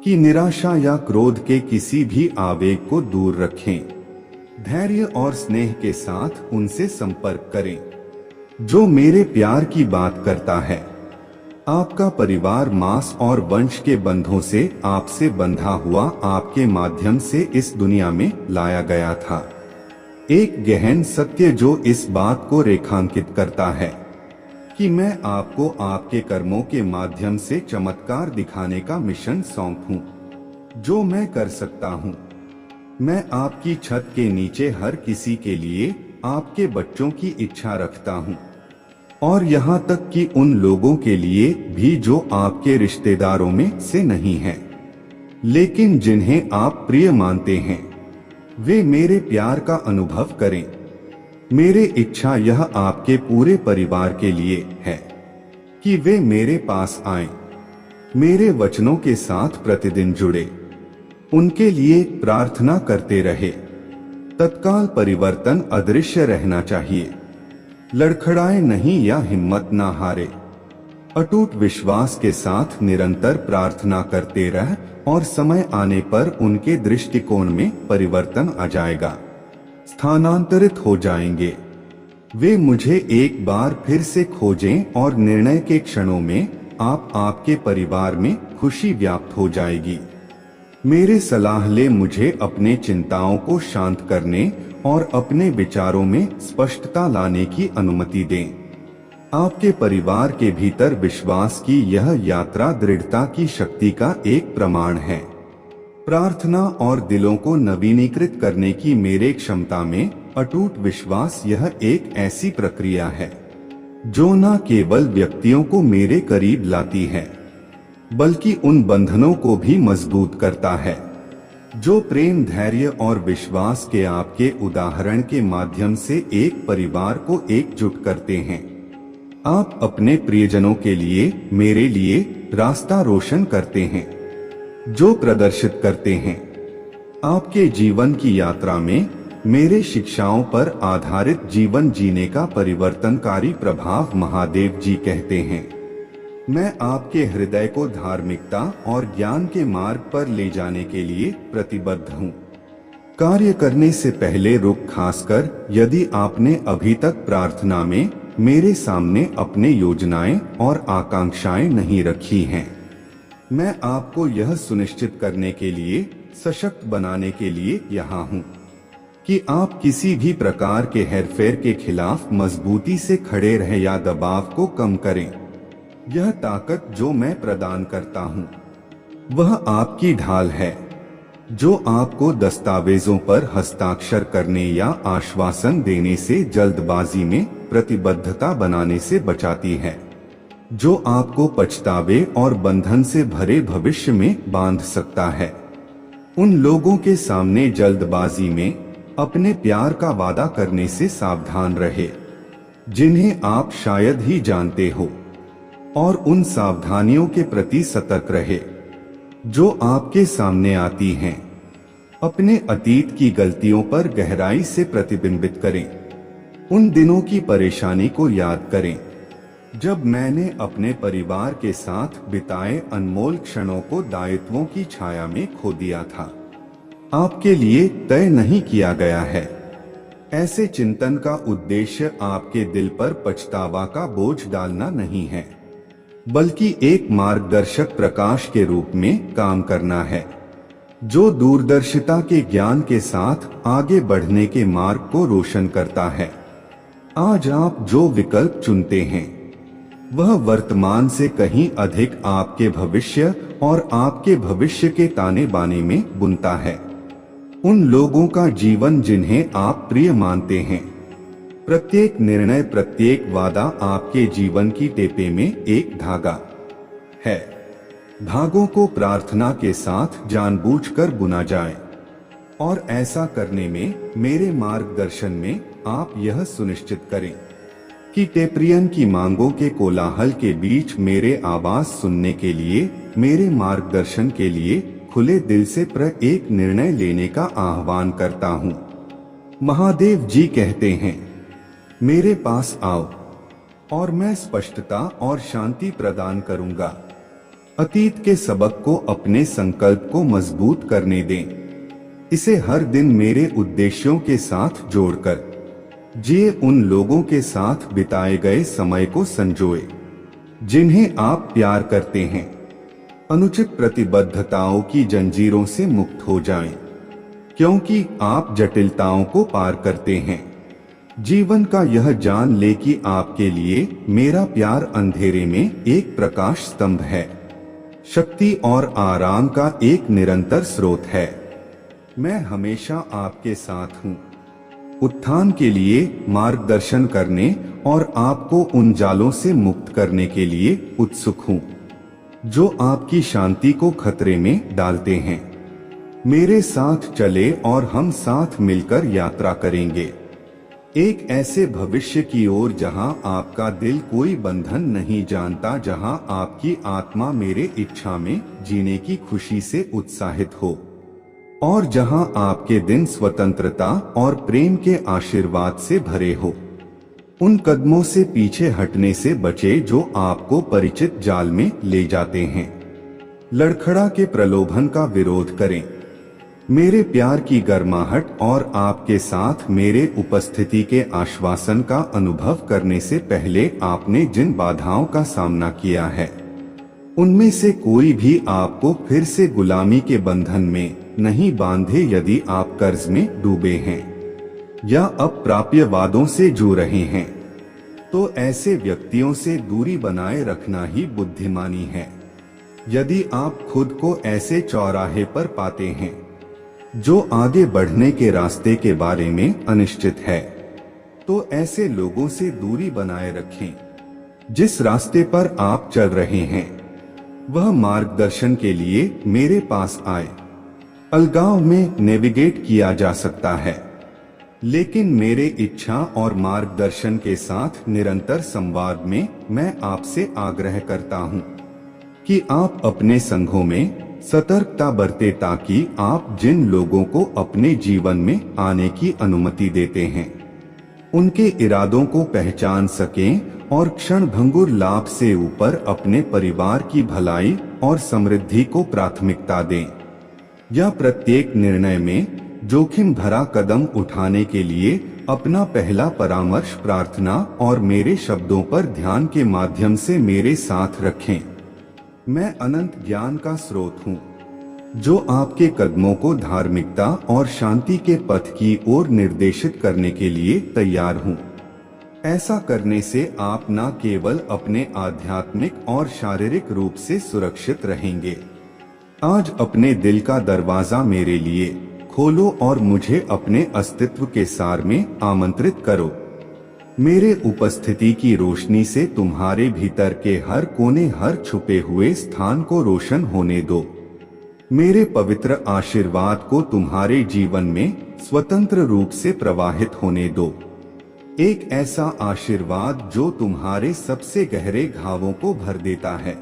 कि निराशा या क्रोध के किसी भी आवेग को दूर रखें। धैर्य और स्नेह के साथ उनसे संपर्क करें जो मेरे प्यार की बात करता है। आपका परिवार मांस और वंश के बंधों से आपसे बंधा हुआ आपके माध्यम से इस दुनिया में लाया गया था। एक गहन सत्य जो इस बात को रेखांकित करता है कि मैं आपको आपके कर्मों के माध्यम से चमत्कार दिखाने का मिशन सौंपूं। जो मैं कर सकता हूं, मैं आपकी छत के नीचे हर किसी के लिए आपके बच्चों की इच्छा रखता हूं और यहाँ तक कि उन लोगों के लिए भी जो आपके रिश्तेदारों में से नहीं हैं, लेकिन जिन्हें आप प्रिय मानते हैं। वे मेरे प्यार का अनुभव करें। मेरी इच्छा यह आपके पूरे परिवार के लिए है कि वे मेरे पास आएं, मेरे वचनों के साथ प्रतिदिन जुड़े उनके लिए प्रार्थना करते रहे। तत्काल परिवर्तन अदृश्य रहना चाहिए। लड़खड़ाए नहीं या हिम्मत ना हारे। अटूट विश्वास के साथ निरंतर प्रार्थना करते रह और समय आने पर उनके दृष्टिकोण में परिवर्तन आ जाएगा, स्थानांतरित हो जाएंगे। वे मुझे एक बार फिर से खोजें और निर्णय के क्षणों में आपके परिवार में खुशी व्याप्त हो जाएगी। मेरे सलाह ले मुझे अपने चिंताओं को शांत करने और अपने विचारों में स्पष्टता लाने की अनुमति दें। आपके परिवार के भीतर विश्वास की यह यात्रा दृढ़ता की शक्ति का एक प्रमाण है। प्रार्थना और दिलों को नवीनीकृत करने की मेरे क्षमता में अटूट विश्वास यह एक ऐसी प्रक्रिया है जो न केवल व्यक्तियों को मेरे करीब लाती है बल्कि उन बंधनों को भी मजबूत करता है जो प्रेम, धैर्य और विश्वास के आपके उदाहरण के माध्यम से एक परिवार को एकजुट करते हैं। आप अपने प्रियजनों के लिए, मेरे लिए रास्ता रोशन करते हैं, जो प्रदर्शित करते हैं। आपके जीवन की यात्रा में मेरे शिक्षाओं पर आधारित जीवन जीने का परिवर्तनकारी प्रभाव महादेव जी कहते हैं। मैं आपके हृदय को धार्मिकता और ज्ञान के मार्ग पर ले जाने के लिए प्रतिबद्ध हूँ। कार्य करने से पहले रुक, खासकर यदि आपने अभी तक प्रार्थना में मेरे सामने अपने योजनाएं और आकांक्षाएं नहीं रखी हैं। मैं आपको यह सुनिश्चित करने के लिए, सशक्त बनाने के लिए यहाँ हूँ कि आप किसी भी प्रकार के हेरफेर के खिलाफ मजबूती से खड़े रहे या दबाव को कम करें। यह ताकत जो मैं प्रदान करता हूँ वह आपकी ढाल है, जो आपको दस्तावेजों पर हस्ताक्षर करने या आश्वासन देने से, जल्दबाजी में प्रतिबद्धता बनाने से बचाती है, जो आपको पछतावे और बंधन से भरे भविष्य में बांध सकता है। उन लोगों के सामने जल्दबाजी में अपने प्यार का वादा करने से सावधान रहे जिन्हें आप शायद ही जानते हो, और उन सावधानियों के प्रति सतर्क रहे जो आपके सामने आती हैं। अपने अतीत की गलतियों पर गहराई से प्रतिबिंबित करें। उन दिनों की परेशानी को याद करें जब मैंने अपने परिवार के साथ बिताए अनमोल क्षणों को दायित्वों की छाया में खो दिया था। आपके लिए तय नहीं किया गया है। ऐसे चिंतन का उद्देश्य आपके दिल पर पछतावा का बोझ डालना नहीं है, बल्कि एक मार्गदर्शक प्रकाश के रूप में काम करना है, जो दूरदर्शिता के ज्ञान के साथ आगे बढ़ने के मार्ग को रोशन करता है। आज आप जो विकल्प चुनते हैं वह वर्तमान से कहीं अधिक आपके भविष्य और आपके भविष्य के ताने बाने में बुनता है। उन लोगों का जीवन जिन्हें आप प्रिय मानते हैं। प्रत्येक निर्णय, प्रत्येक वादा आपके जीवन की टेपे में एक धागा है। धागों को प्रार्थना के साथ जानबूझकर बुना जाए, और ऐसा करने में मेरे मार्गदर्शन में आप यह सुनिश्चित करें कि टेप्रियन की मांगों के कोलाहल के बीच मेरे आवाज सुनने के लिए, मेरे मार्गदर्शन के लिए खुले दिल से एक निर्णय लेने का आह्वान करता हूँ। महादेव जी कहते हैं, मेरे पास आओ और मैं स्पष्टता और शांति प्रदान करूंगा। अतीत के सबक को अपने संकल्प को मजबूत करने दें। इसे हर दिन मेरे उद्देश्यों के साथ जोड़कर जिए, उन लोगों के साथ बिताए गए समय को संजोए जिन्हें आप प्यार करते हैं। अनुचित प्रतिबद्धताओं की जंजीरों से मुक्त हो जाएं, क्योंकि आप जटिलताओं को पार करते हैं। जीवन का यह जान ले कि आपके लिए मेरा प्यार अंधेरे में एक प्रकाश स्तंभ है, शक्ति और आराम का एक निरंतर स्रोत है। मैं हमेशा आपके साथ हूँ, उत्थान के लिए मार्गदर्शन करने और आपको उन जालों से मुक्त करने के लिए उत्सुक हूँ जो आपकी शांति को खतरे में डालते हैं। मेरे साथ चले और हम साथ मिलकर यात्रा करेंगे, एक ऐसे भविष्य की ओर जहां आपका दिल कोई बंधन नहीं जानता, जहां आपकी आत्मा मेरे इच्छा में जीने की खुशी से उत्साहित हो। और जहां आपके दिन स्वतंत्रता और प्रेम के आशीर्वाद से भरे हो। उन कदमों से पीछे हटने से बचे जो आपको परिचित जाल में ले जाते हैं। लड़खड़ा के प्रलोभन का विरोध करें। मेरे प्यार की गर्माहट और आपके साथ मेरे उपस्थिति के आश्वासन का अनुभव करने से पहले आपने जिन बाधाओं का सामना किया है, उनमें से कोई भी आपको फिर से गुलामी के बंधन में नहीं बांधे। यदि आप कर्ज में डूबे हैं या अप्राप्य वादों से जूझ रहे हैं, तो ऐसे व्यक्तियों से दूरी बनाए रखना ही बुद्धिमानी है। यदि आप खुद को ऐसे चौराहे पर पाते हैं जो आगे बढ़ने के रास्ते के बारे में अनिश्चित है, तो ऐसे लोगों से दूरी बनाए रखें। जिस रास्ते पर आप चल रहे हैं, वह मार्गदर्शन के लिए मेरे पास आए। अलगाव में नेविगेट किया जा सकता है, लेकिन मेरे इच्छा और मार्गदर्शन के साथ निरंतर संवाद में मैं आपसे आग्रह करता हूं कि आप अपने संघों में सतर्कता बरतें, ताकि आप जिन लोगों को अपने जीवन में आने की अनुमति देते हैं, उनके इरादों को पहचान सकें और क्षणभंगुर लाभ से ऊपर अपने परिवार की भलाई और समृद्धि को प्राथमिकता दें। या प्रत्येक निर्णय में जोखिम भरा कदम उठाने के लिए अपना पहला परामर्श प्रार्थना और मेरे शब्दों पर ध्यान के माध्यम से मेरे साथ रखें। मैं अनंत ज्ञान का स्रोत हूँ, जो आपके कदमों को धार्मिकता और शांति के पथ की ओर निर्देशित करने के लिए तैयार हूँ। ऐसा करने से आप न केवल अपने आध्यात्मिक और शारीरिक रूप से सुरक्षित रहेंगे। आज अपने दिल का दरवाजा मेरे लिए खोलो और मुझे अपने अस्तित्व के सार में आमंत्रित करो। मेरे उपस्थिति की रोशनी से तुम्हारे भीतर के हर कोने, हर छुपे हुए स्थान को रोशन होने दो। मेरे पवित्र आशीर्वाद को तुम्हारे जीवन में स्वतंत्र रूप से प्रवाहित होने दो। एक ऐसा आशीर्वाद जो तुम्हारे सबसे गहरे घावों को भर देता है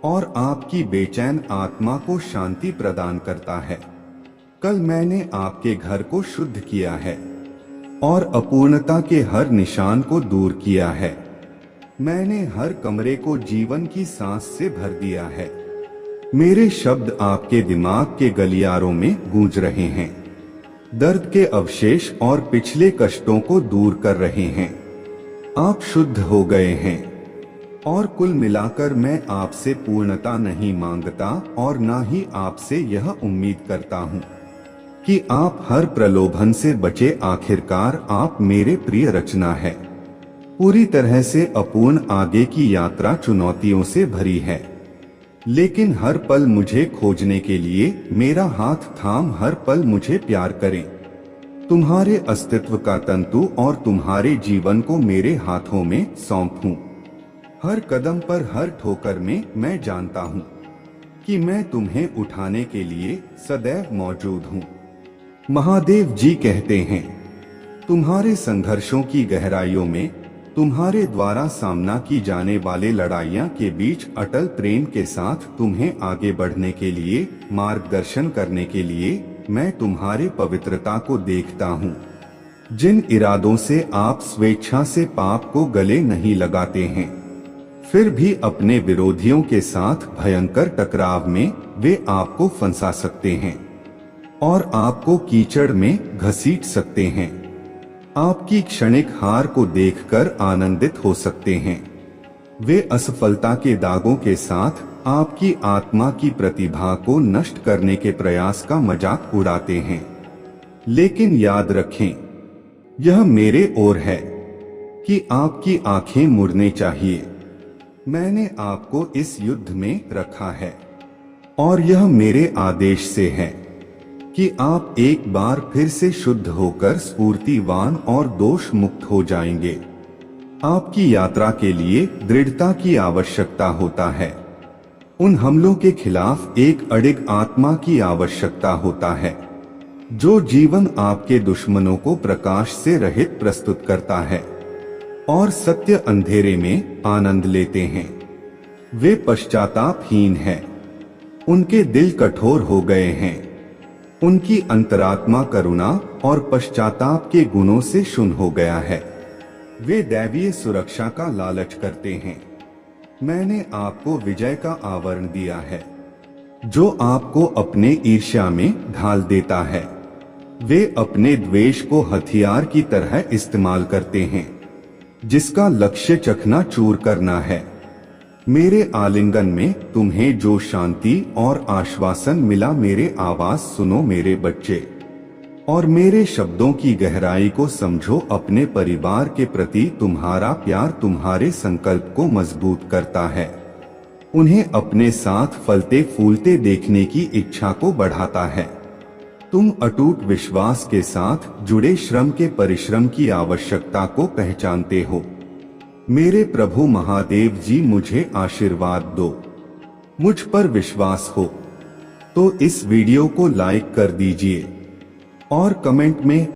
और आपकी बेचैन आत्मा को शांति प्रदान करता है। कल मैंने आपके घर को शुद्ध किया है और अपूर्णता के हर निशान को दूर किया है। मैंने हर कमरे को जीवन की सांस से भर दिया है। मेरे शब्द आपके दिमाग के गलियारों में गूंज रहे हैं, दर्द के अवशेष और पिछले कष्टों को दूर कर रहे हैं। आप शुद्ध हो गए हैं और कुल मिलाकर मैं आपसे पूर्णता नहीं मांगता और ना ही आपसे यह उम्मीद करता हूँ कि आप हर प्रलोभन से बचे। आखिरकार आप मेरे प्रिय रचना है, पूरी तरह से अपूर्ण। आगे की यात्रा चुनौतियों से भरी है, लेकिन हर पल मुझे खोजने के लिए मेरा हाथ थाम हर पल मुझे प्यार करें। तुम्हारे अस्तित्व का तंतु और तुम्हारे जीवन को मेरे हाथों में सौंपूं। हर कदम पर, हर ठोकर में मैं जानता हूँ कि मैं तुम्हें उठाने के लिए सदैव मौजूद हूँ। महादेव जी कहते हैं, तुम्हारे संघर्षों की गहराइयों में, तुम्हारे द्वारा सामना की जाने वाले लड़ाइयाँ के बीच अटल प्रेम के साथ तुम्हें आगे बढ़ने के लिए मार्गदर्शन करने के लिए मैं तुम्हारे पवित्रता को देखता हूँ। जिन इरादों से आप स्वेच्छा से पाप को गले नहीं लगाते हैं, फिर भी अपने विरोधियों के साथ भयंकर टकराव में वे आपको फंसा सकते हैं और आपको कीचड़ में घसीट सकते हैं। आपकी क्षणिक हार को देखकर आनंदित हो सकते हैं। वे असफलता के दागों के साथ आपकी आत्मा की प्रतिभा को नष्ट करने के प्रयास का मजाक उड़ाते हैं। लेकिन याद रखें, यह मेरे ओर है कि आपकी आंखें मुड़ने चाहिए। मैंने आपको इस युद्ध में रखा है और यह मेरे आदेश से है कि आप एक बार फिर से शुद्ध होकर स्फूर्तिवान और दोष मुक्त हो जाएंगे। आपकी यात्रा के लिए दृढ़ता की आवश्यकता होता है। उन हमलों के खिलाफ एक अडिग आत्मा की आवश्यकता होता है, जो जीवन आपके दुश्मनों को प्रकाश से रहित प्रस्तुत करता है और सत्य अंधेरे में आनंद लेते हैं। वे पश्चातापहीन हैं, उनके दिल कठोर हो गए हैं, उनकी अंतरात्मा करुणा और पश्चाताप के गुणों से शून्य हो गया है। वे दैवीय सुरक्षा का लालच करते हैं। मैंने आपको विजय का आवरण दिया है, जो आपको अपने ईर्ष्या में ढाल देता है। वे अपने द्वेष को हथियार की तरह इस्तेमाल करते हैं, जिसका लक्ष्य चकनाचूर करना है। मेरे आलिंगन में तुम्हें जो शांति और आश्वासन मिला, मेरे आवाज सुनो मेरे बच्चे, और मेरे शब्दों की गहराई को समझो। अपने परिवार के प्रति तुम्हारा प्यार तुम्हारे संकल्प को मजबूत करता है, उन्हें अपने साथ फलते फूलते देखने की इच्छा को बढ़ाता है। तुम अटूट विश्वास के साथ जुड़े श्रम के परिश्रम की आवश्यकता को पहचानते हो। मेरे प्रभु महादेव जी, मुझे आशीर्वाद दो। मुझ पर विश्वास हो तो इस वीडियो को लाइक कर दीजिए और कमेंट में